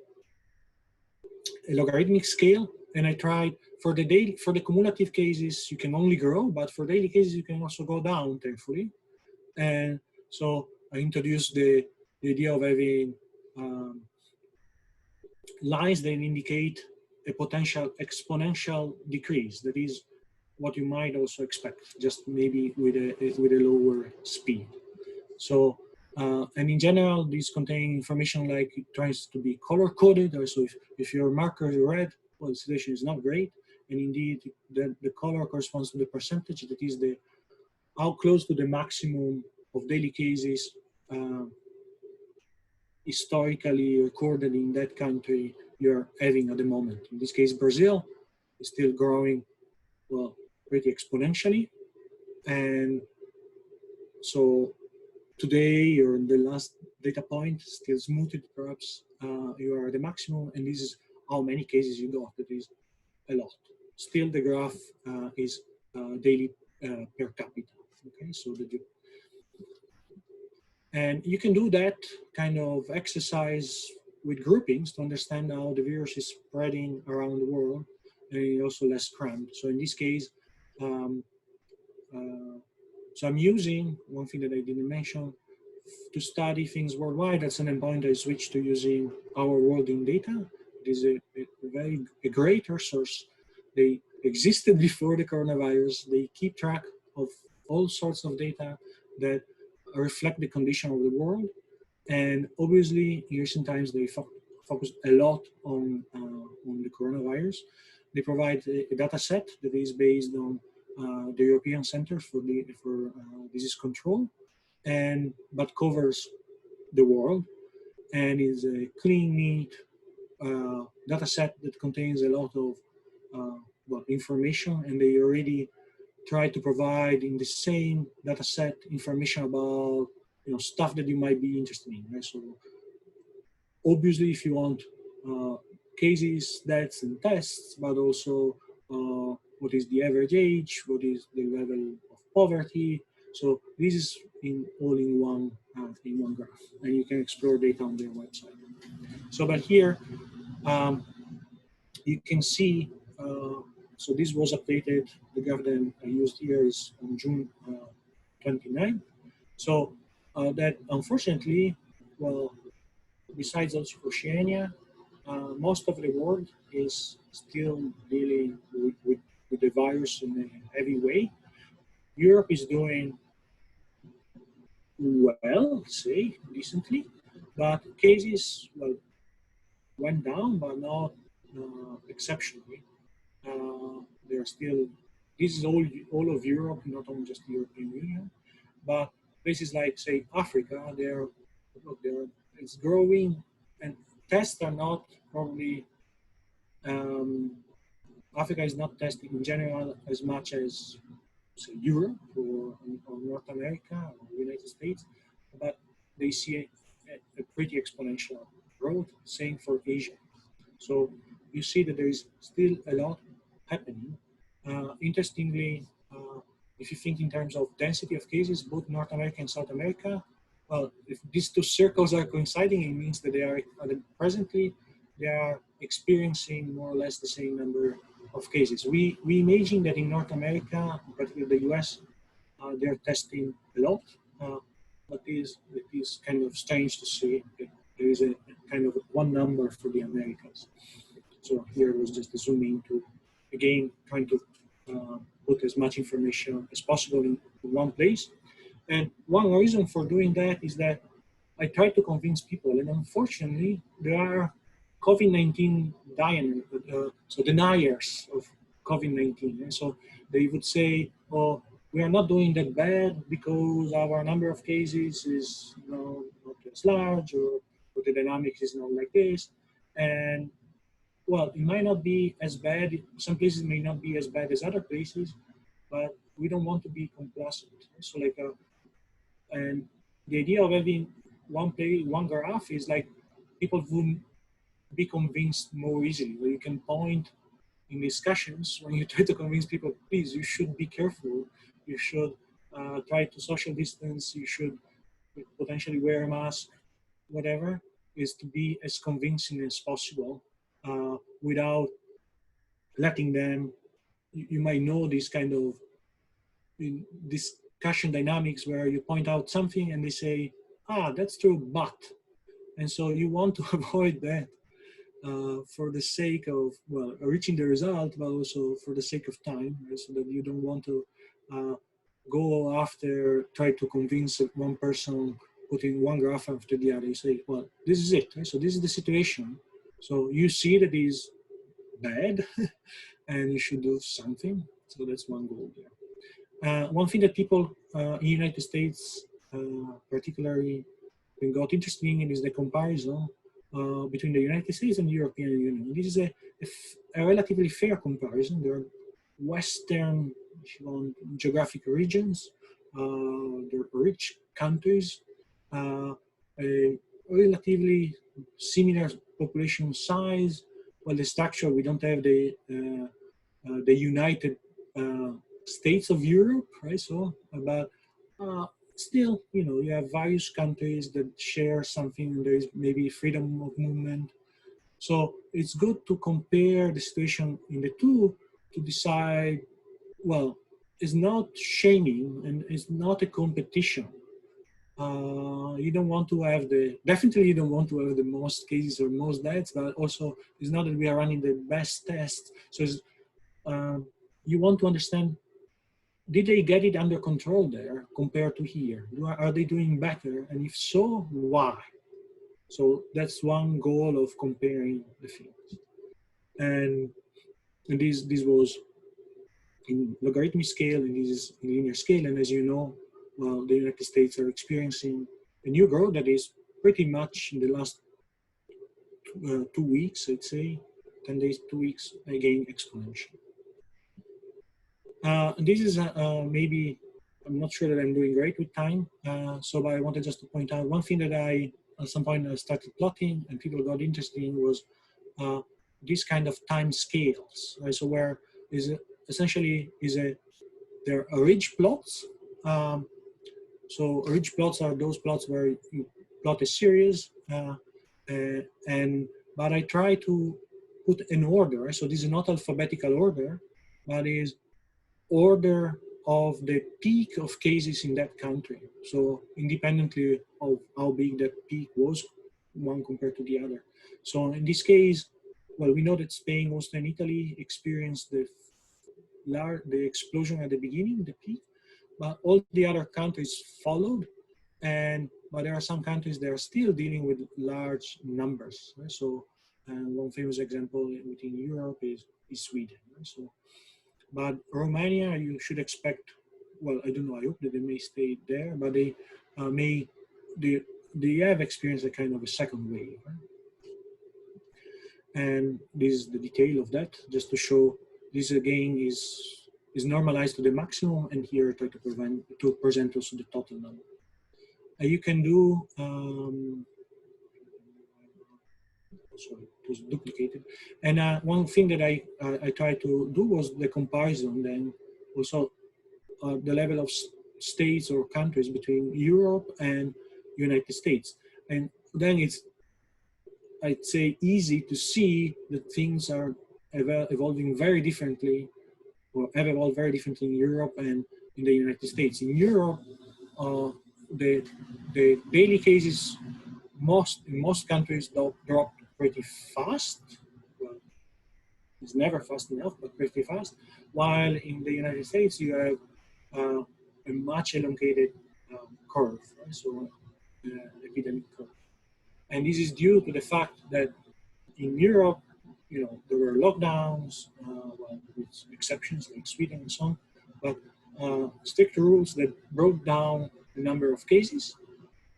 a logarithmic scale, and I tried for the cumulative cases you can only grow, but for daily cases you can also go down, thankfully. And so I introduced the idea of having lines that indicate a potential exponential decrease. That is what you might also expect, just maybe with a lower speed. So, and in general, these contain information like it tries to be color coded. So if your marker is red, well, the situation is not great. And indeed, the color corresponds to the percentage, that is how close to the maximum of daily cases historically recorded in that country you're having at the moment. In this case, Brazil is still growing, well, pretty exponentially. And so today, or the last data point, still smoothed, perhaps you are at the maximum, and this is how many cases you got. That is a lot. Still, the graph is daily per capita. Okay, so and you can do that kind of exercise with groupings to understand how the virus is spreading around the world, and also less cramped. So in this case, so I'm using one thing that I didn't mention to study things worldwide. That's an endpoint I switched to using our world in data. It is a great resource. They existed before the coronavirus. They keep track of all sorts of data that reflect the condition of the world. And obviously, in recent times, they focus a lot on the coronavirus. They provide a data set that is based on the European Center for Disease Control, but covers the world, and is a clean, neat data set that contains a lot of information, and they already try to provide in the same data set information about stuff that you might be interested in. Right? So obviously, if you want cases, deaths, and tests, but also what is the average age, what is the level of poverty. So this is all in one graph, and you can explore data on their website. So, but here you can see. So this was updated. The graph that I used here is on June 29. So that unfortunately, well, besides also Oceania, most of the world is still dealing with the virus in a heavy way. Europe is doing well, say, decently, but cases, well, went down, but not exceptionally. They're still, this is all of Europe, not only just the European Union, but places like, say, Africa, it's growing, and tests are not probably, Africa is not testing in general as much as, say, Europe or North America or United States, but they see a pretty exponential growth, same for Asia. So you see that there is still a lot happening. Interestingly, if you think in terms of density of cases, both North America and South America, well, if these two circles are coinciding, it means that they are presently they are experiencing more or less the same number of cases. We imagine that in North America, particularly the US, they're testing a lot, but it is kind of strange to see that there is a kind of one number for the Americas. So here was just a zoom in to, again, trying to put as much information as possible in one place. And one reason for doing that is that I try to convince people, and unfortunately, there are COVID-19 deniers of COVID-19. And so they would say, oh, we are not doing that bad because our number of cases is not as large, or the dynamics is not like this. And well, it might not be as bad. Some places may not be as bad as other places, but we don't want to be complacent. So like, and the idea of having one graph is like people would be convinced more easily. Where you can point in discussions when you try to convince people, please, you should be careful. You should try to social distance. You should potentially wear a mask, whatever, is to be as convincing as possible without letting them, you might know this kind of discussion dynamics where you point out something and they say, that's true, but. And so you want to avoid that for the sake of, well, reaching the result, but also for the sake of time, right? So that you don't want to go after, try to convince one person, putting one graph after the other. You say, well, this is it, right? So this is the situation. So you see that is bad and you should do something. So that's one goal there. One thing that people in the United States particularly got interesting in is the comparison between the United States and the European Union. This is a relatively fair comparison. There are Western, if you want, geographic regions, they're rich countries, a relatively similar population size. Well, the structure, we don't have the United States of Europe, right? So, but still, you know, you have various countries that share something. There is maybe freedom of movement. So it's good to compare the situation in the two to decide, well, it's not shaming and it's not a competition. You don't want to have definitely you don't want to have the most cases or most deaths, but also it's not that we are running the best tests. So it's, you want to understand, did they get it under control there compared to here? Are they doing better? And if so, why? So that's one goal of comparing the things. And this was in logarithmic scale, and this is in linear scale. And as you know, well, the United States are experiencing a new growth that is pretty much in the last 2 weeks, I'd say, 10 days, 2 weeks, again, exponential. This is maybe, I'm not sure that I'm doing great with time, but I wanted just to point out one thing that I at some point I started plotting and people got interested in was this kind of time scales. Right? So where is essentially there are ridge plots. So ridge plots are those plots where you plot a series, but I try to put an order. Right? So this is not alphabetical order, but is order of the peak of cases in that country. So independently of how big that peak was, one compared to the other. So in this case, well, we know that Spain, Austria, and Italy experienced the explosion at the beginning, the peak, but all the other countries followed. But there are some countries that are still dealing with large numbers. Right? So one famous example within Europe is Sweden. Right? So, but Romania, you should expect, well, I don't know, I hope that they may stay there, but they they have experienced a kind of a second wave. Right? And this is the detail of that, just to show this again is normalized to the maximum, and here I try to present also the total number. You can do, sorry, it was duplicated. And one thing that I tried to do was the comparison, then also the level of states or countries between Europe and United States. And then it's, I'd say, easy to see that things are evolving very differently, or have evolved very differently in Europe and in the United States. In Europe, the daily cases in most countries dropped pretty fast. Well, it's never fast enough, but pretty fast. While in the United States, you have a much elongated curve, right? So epidemic curve. And this is due to the fact that in Europe, you know, there were lockdowns, well, with exceptions like Sweden and so on, but strict rules that brought down the number of cases,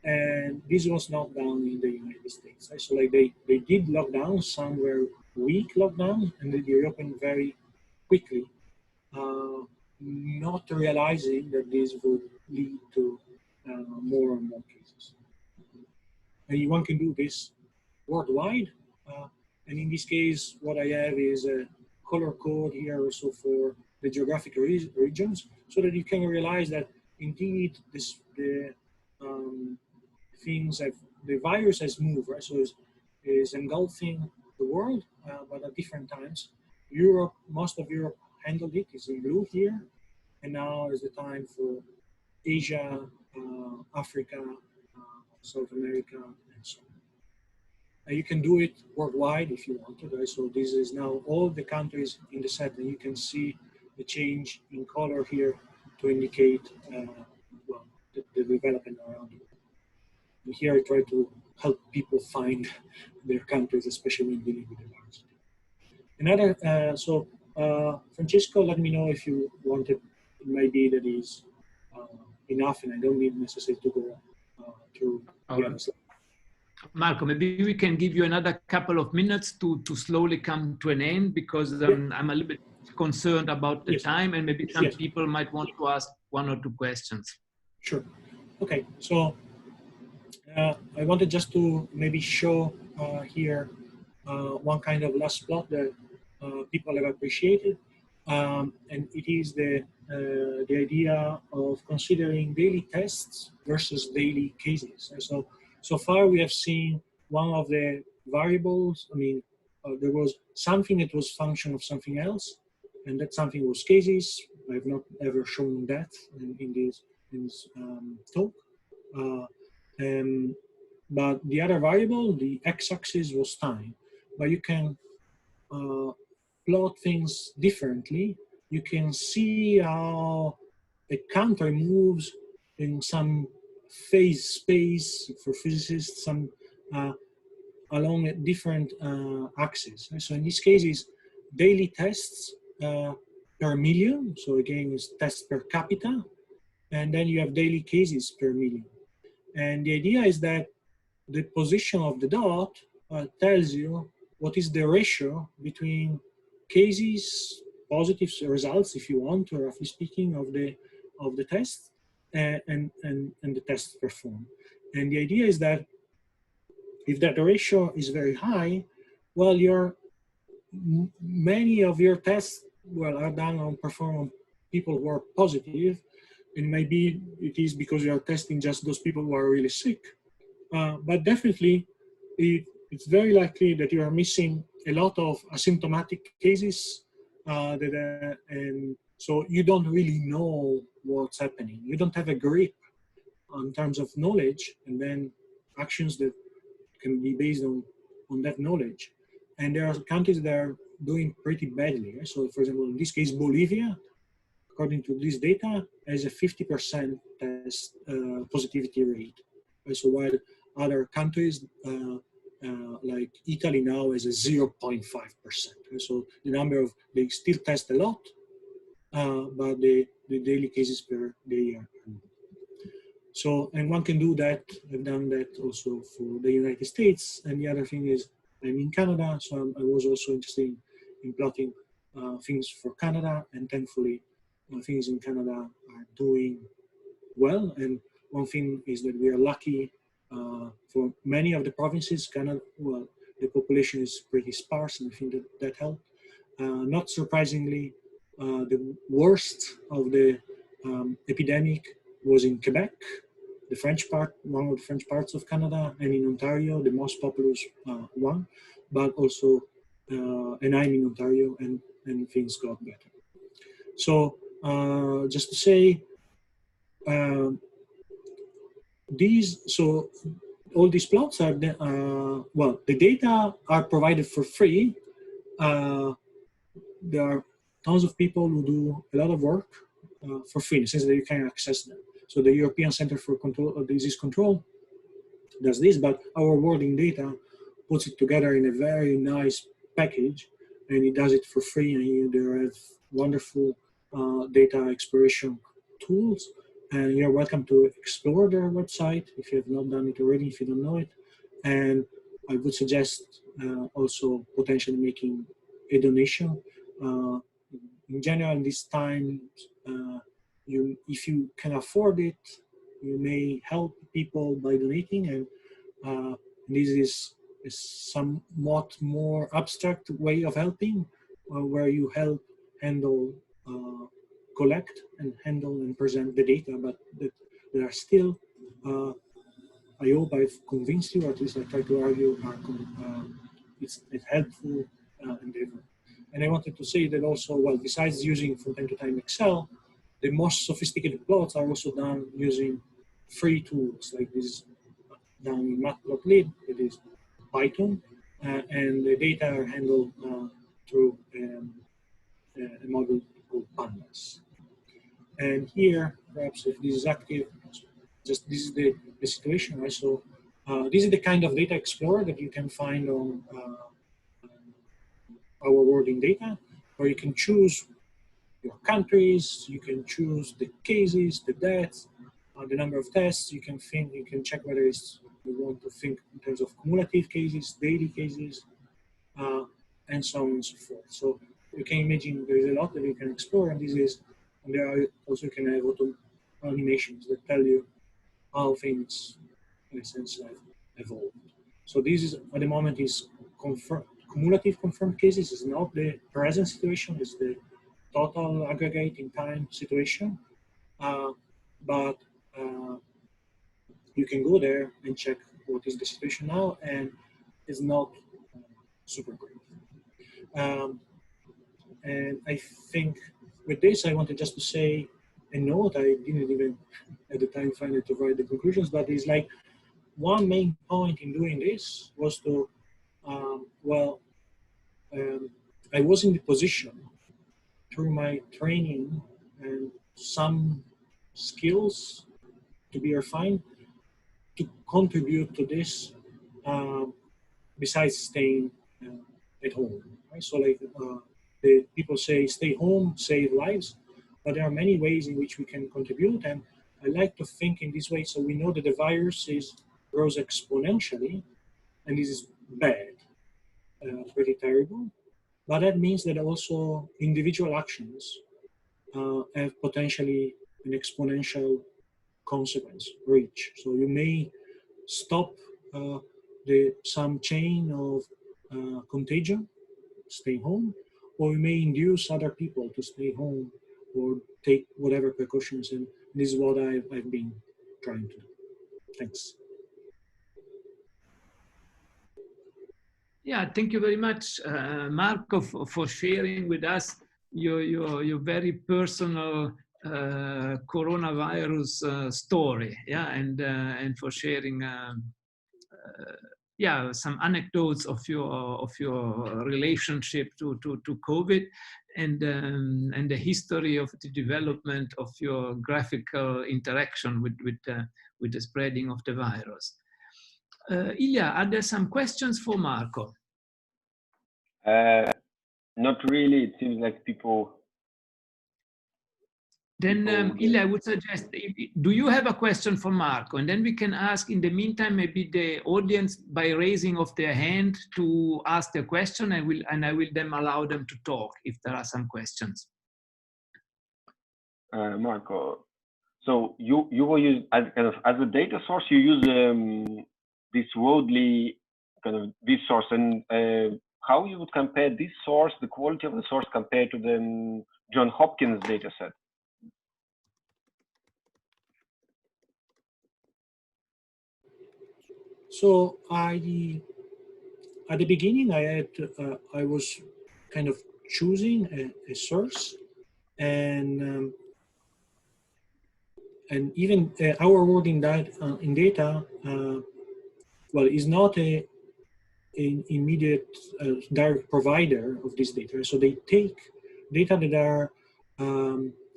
and this was not done in the United States. Right? So like they did lockdowns, some were weak lockdowns, and they reopened very quickly, not realizing that this would lead to more and more cases. And one can do this worldwide. And in this case, what I have is a color code here also for the geographic regions, so that you can realize that indeed the virus has moved, right? So it's engulfing the world, but at different times. Europe, most of Europe handled it, is in blue here, and now is the time for Asia, Africa, South America, and so on. You can do it worldwide if you want to, right? So this is now all the countries in the set, and you can see the change in color here to indicate well, the development around it. And here I try to help people find their countries, especially when dealing with the virus. Another, Francesco, let me know if you wanted, it might be that is enough, and I don't need necessarily to go through the other slide. Marco, maybe we can give you another couple of minutes to slowly come to an end, because I'm a little bit concerned about the time, and maybe some people might want to ask one or two questions. Sure. Okay, so I wanted just to maybe show here one kind of last plot that people have appreciated, and it is the idea of considering daily tests versus daily cases. So far we have seen one of the variables, I mean, there was something that was function of something else, and that something was cases. I have not ever shown that in this talk. But the other variable, the x-axis, was time. But you can plot things differently. You can see how a counter moves in some phase space for physicists, some along a different axis. So in this case, is daily tests per million. So again, it's tests per capita, and then you have daily cases per million. And the idea is that the position of the dot tells you what is the ratio between cases, positive results, if you want, or roughly speaking, of the test and the test performed. And the idea is that if that ratio is very high, well, many of your tests, well, are done on performed on people who are positive, and maybe it is because you are testing just those people who are really sick. But definitely, it's very likely that you are missing a lot of asymptomatic cases, and so you don't really know what's happening. You don't have a grip in terms of knowledge, and then actions that can be based on that knowledge. And there are countries that are doing pretty badly. Right? So, for example, in this case, Bolivia, according to this data, has a 50% test positivity rate. Right? So while other countries like Italy now has a 0.5%. Right? So the number of, they still test a lot, but the daily cases per day are. So, and one can do that. I've done that also for the United States. And the other thing is, I'm in Canada, so I was also interested in plotting things for Canada, and thankfully, things in Canada are doing well. And one thing is that we are lucky for many of the provinces. Canada, well, the population is pretty sparse, and I think that helped. Not surprisingly, the worst of the epidemic was in Quebec, the French part, one of the French parts of Canada, and in Ontario, the most populous one, but also, and I'm in Ontario, and things got better. So just to say, so all these plots are, well, the data are provided for free. There are tons of people who do a lot of work for free, in the sense that you can access them. So the European Center for Disease Control does this, but our working data puts it together in a very nice package, and it does it for free. And there are wonderful data exploration tools, and you're welcome to explore their website if you have not done it already, if you don't know it. And I would suggest also potentially making a donation. In general, this time, if you can afford it, you may help people by donating, and this is a somewhat more abstract way of helping, where you help collect and handle and present the data, but there are still, I hope I've convinced you, or at least I try to argue, it's a helpful endeavor. And I wanted to say that also, well, besides using from time to time Excel, the most sophisticated plots are also done using free tools like this, done in Matplotlib, it is Python, and the data are handled through a model called Pandas. And here, perhaps if this is active, just this is the situation, right? So this is the kind of data explorer that you can find on our working data, where you can choose your countries, you can choose the cases, the deaths, the number of tests. You can check whether you want to think in terms of cumulative cases, daily cases, and so on and so forth. So you can imagine there is a lot that you can explore, and there are also, you can have auto animations that tell you how things, in a sense, have evolved. So this is, at the moment, is cumulative confirmed cases. Is not the present situation, is the total aggregate in time situation, but you can go there and check what is the situation now, and it's not super great. And I think with this, I wanted just to say a note. I didn't even at the time find it to write the conclusions, but it's like one main point in doing this was to, I was in the position through my training and some skills to be refined to contribute to this, besides staying at home. Right? So like the people say, stay home, save lives, but there are many ways in which we can contribute, and I like to think in this way. So we know that the virus grows exponentially, and this is bad, pretty terrible, but that means that also individual actions have potentially an exponential consequence reach. So you may stop some chain of contagion, stay home, or we may induce other people to stay home or take whatever precautions. And this is what I've been trying to do. Thanks. Yeah, thank you very much, Marco, for sharing with us your very personal coronavirus story. Yeah, and for sharing yeah, some anecdotes of your relationship to COVID, and the history of the development of your graphical interaction with the spreading of the virus. Ilya, are there some questions for Marco? Not really. It seems like people. Then, Ilya, I would suggest, do you have a question for Marco? And then we can ask, in the meantime, maybe the audience, by raising of their hand, to ask their question, and I will then allow them to talk if there are some questions. Marco, so you will use as a data source. You use this broadly this source, and how you would compare this source, the quality of the source, compared to the Johns Hopkins data set? So at the beginning, I was kind of choosing a source, and even our work in data, well, is not an immediate direct provider of this data. So they take data that are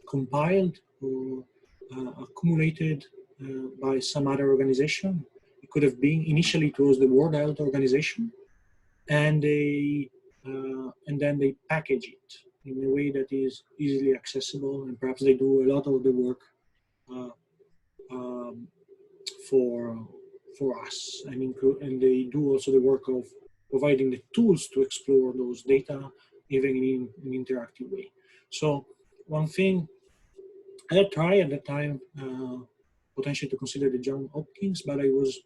compiled or accumulated by some other organization. It could have been, initially it was the World Health Organization, and then they package it in a way that is easily accessible, and perhaps they do a lot of the work for us, and they do also the work of providing the tools to explore those data, even in an interactive way. So one thing I had tried at the time, potentially to consider the Johns Hopkins, but I was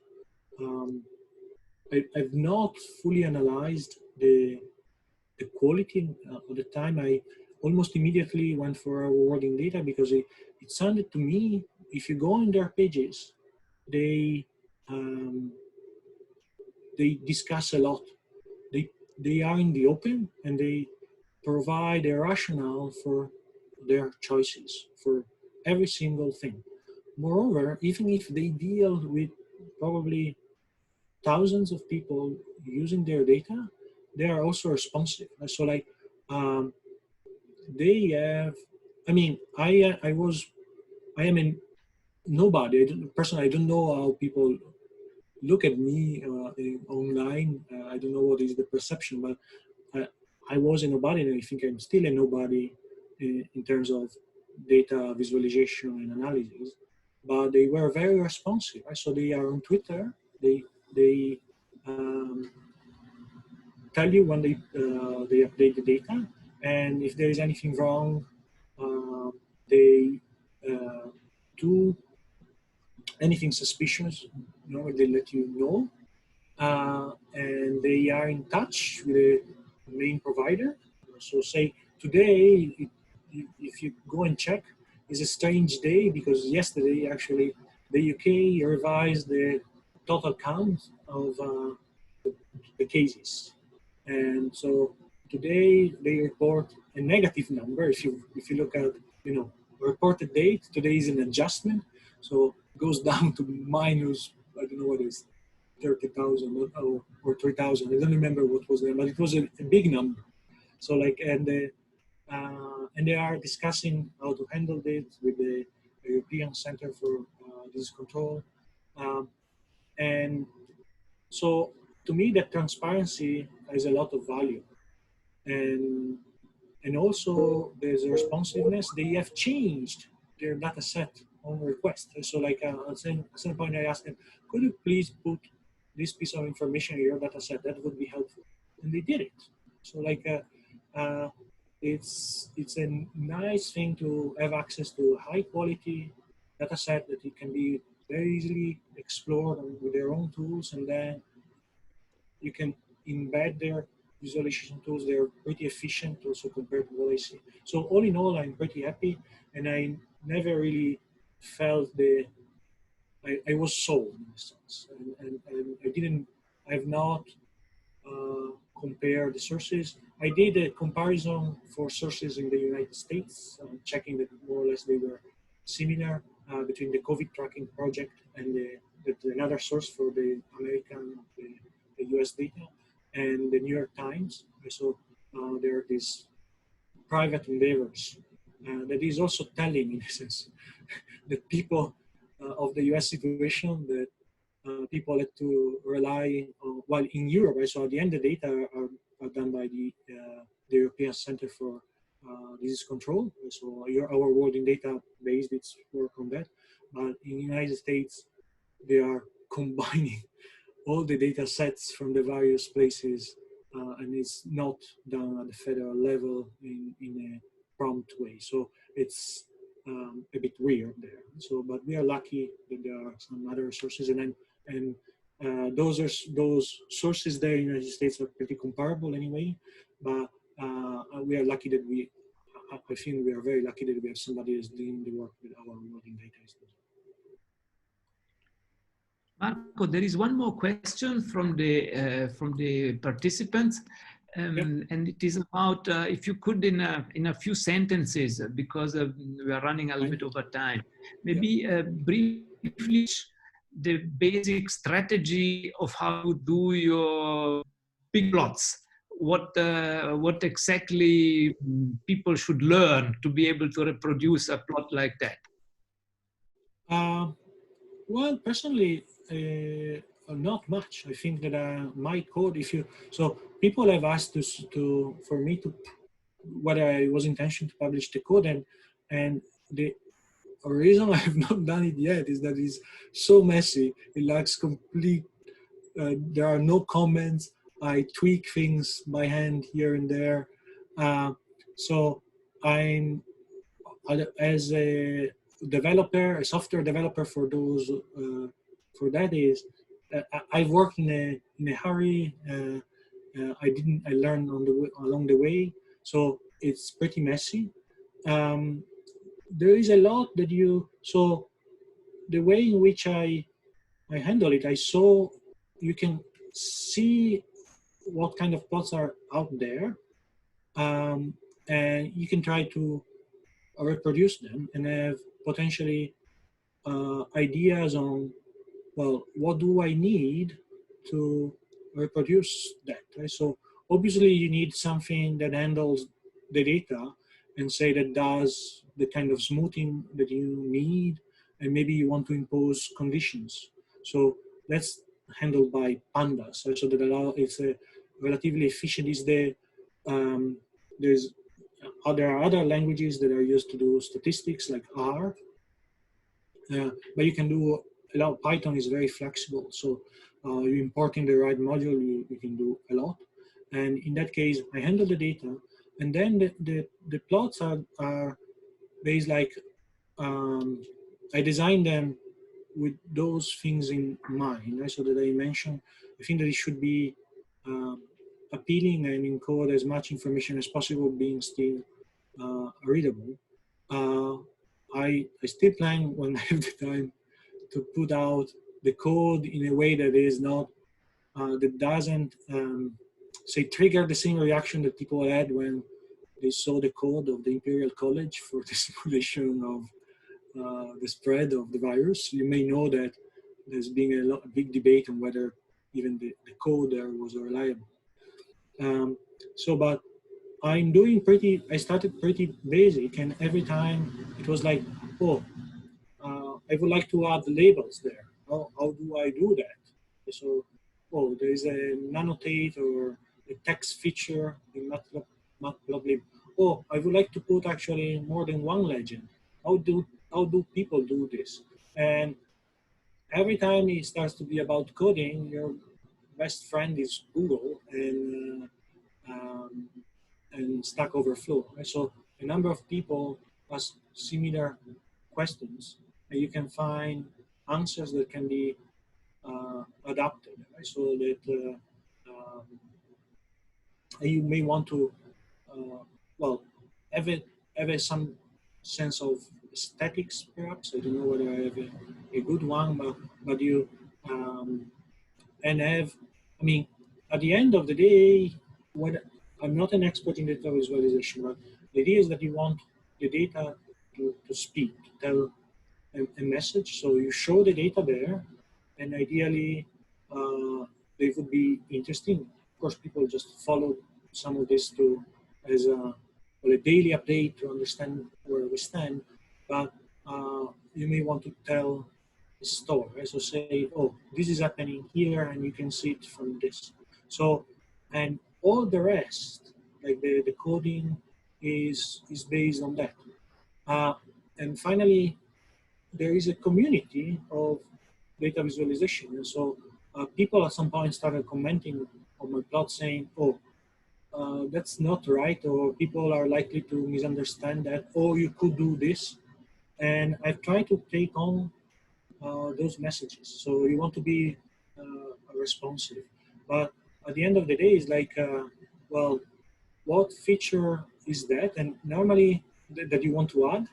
I've not fully analyzed the quality. At the time, I almost immediately went for our wording data, because it sounded to me, if you go on their pages, they discuss a lot. They are in the open, and they provide a rationale for their choices for every single thing. Moreover, even if they deal with probably thousands of people using their data, they are also responsive. So like they have, I mean, I am a nobody. Personally, I don't know how people look at me online. I don't know what is the perception, but I was a nobody, and I think I'm still a nobody in terms of data visualization and analysis. But they were very responsive. So they are on Twitter. They tell you when they update the data, and if there is anything wrong, they do anything suspicious, they let you know, and they are in touch with the main provider. So say today, if you go and check, is a strange day, because yesterday actually the UK revised the total count of the cases, and so today they report a negative number. If you look at reported date, today is an adjustment, so it goes down to minus, I don't know what it is, 30,000 or 3,000. I don't remember what was there, but it was a big number. So like, and they are discussing how to handle it with the European Center for Disease Control, and so to me, that transparency has a lot of value, and also there's a responsiveness. They have changed their data set on request. So like at some point I asked them, could you please put this piece of information in your data set? That would be helpful. And they did it. So like it's a nice thing to have access to a high quality data set that it can be very easily explored with their own tools, and then you can embed their visualization tools. They're pretty efficient also compared to what I see. So all in all, I'm pretty happy, and I never really felt I was sold in a sense, and I have not compare the sources. I did a comparison for sources in the United States, checking that more or less they were similar between the COVID tracking project and another source for the American, the US data, and the New York Times. So there are these private endeavors that is also telling, in a sense, that people of the US situation that people had to rely on, while in Europe, right, so at the end the data are done by the European Center for Disease Control. So our world in data based its work on that. But in the United States, they are combining all the data sets from the various places, and it's not done at the federal level in a prompt way. So it's a bit weird there. So, but we are lucky that there are some other sources, and those sources there in the United States are pretty comparable anyway. But we are lucky that I think we are very lucky that we have somebody who's doing the work with our modeling data. Marco, there is one more question from the participants, and it is about if you could in a few sentences, because we are running a little bit over time, maybe briefly the basic strategy of how to do your big plots. What exactly people should learn to be able to reproduce a plot like that? Well, personally, not much. I think that my code, so people have asked for me to whether I was intention to publish the code, and the reason I have not done it yet is that it's so messy. It lacks complete. There are no comments. I tweak things by hand here and there. So I'm as a developer, a software developer for those for that is I work in a hurry. I learned along the way, so it's pretty messy. There is a lot that so the way in which I handle it, you can see what kind of plots are out there, and you can try to reproduce them and have potentially ideas on, well, what do I need to reproduce that, right? So obviously you need something that handles the data and say that does the kind of smoothing that you need, and maybe you want to impose conditions. So that's handled by pandas, so that it's a relatively efficient. There are other languages that are used to do statistics like R, but you can do a lot. Python is very flexible, so you importing the right module, you can do a lot. And in that case, I handle the data, and then the plots are based like I design them with those things in mind, right? So that I mentioned, I think that it should be appealing and encode as much information as possible, being still readable. I still plan, when I have the time, to put out the code in a way that is not that doesn't say trigger the same reaction that people had when they saw the code of the Imperial College for the simulation of the spread of the virus. You may know that there's been a big debate on whether even the code there was reliable. But I started pretty basic, and every time it was like, oh, I would like to add labels there. How do I do that? So, oh, there is a annotate or a text feature in Matplotlib. Oh, I would like to put actually more than one legend. How do people do this? And every time it starts to be about coding, your best friend is Google and Stack Overflow. Right? So a number of people ask similar questions, and you can find answers that can be adapted, right? So that you may want to, well, have some sense of aesthetics, perhaps. I don't know whether I have a good one, but you, and have, I mean, at the end of the day, when I'm not an expert in data visualization, but the idea is that you want the data to speak, to tell a message. So you show the data there, and ideally, they would be interesting. Of course, people just follow some of this as a daily update to understand where we stand. But you may want to tell a story. Right? So say, oh, this is happening here, and you can see it from this. So, and all the rest, like the coding, is based on that. And finally, there is a community of data visualization. And so people at some point started commenting on my plot saying, oh, that's not right, or people are likely to misunderstand that, or you could do this. And I've tried to take on those messages. So you want to be responsive. But at the end of the day, it's like, well, what feature is that? And normally that you want to add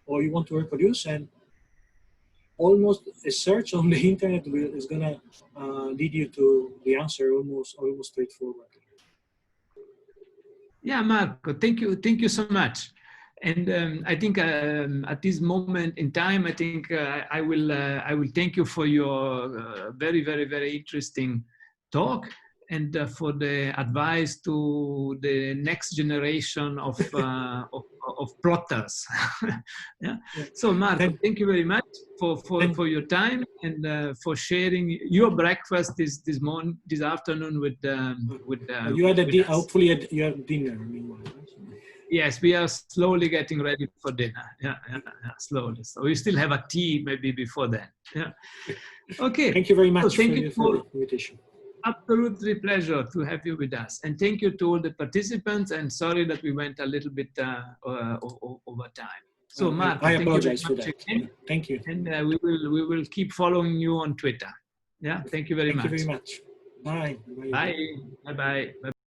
or you want to reproduce, and almost a search on the internet is gonna lead you to the answer almost straightforward. Yeah, Marco, thank you so much. And I think at this moment in time, I think I will thank you for your very interesting talk, and for the advice to the next generation of plotters. Yeah. So Marco, thank you very much for your time, and for sharing your breakfast this afternoon with you had hopefully you had dinner meanwhile. Yes, we are slowly getting ready for dinner. Yeah, slowly. So we still have a tea maybe before that. Yeah. Okay. Thank you very much so thank you for the invitation. Absolutely pleasure to have you with us. And thank you to all the participants, and sorry that we went a little bit over time. So Marco, I apologize for that. Again. Thank you. And we will keep following you on Twitter. Yeah, thank you very much. Thank you very much. Bye. Bye. Bye.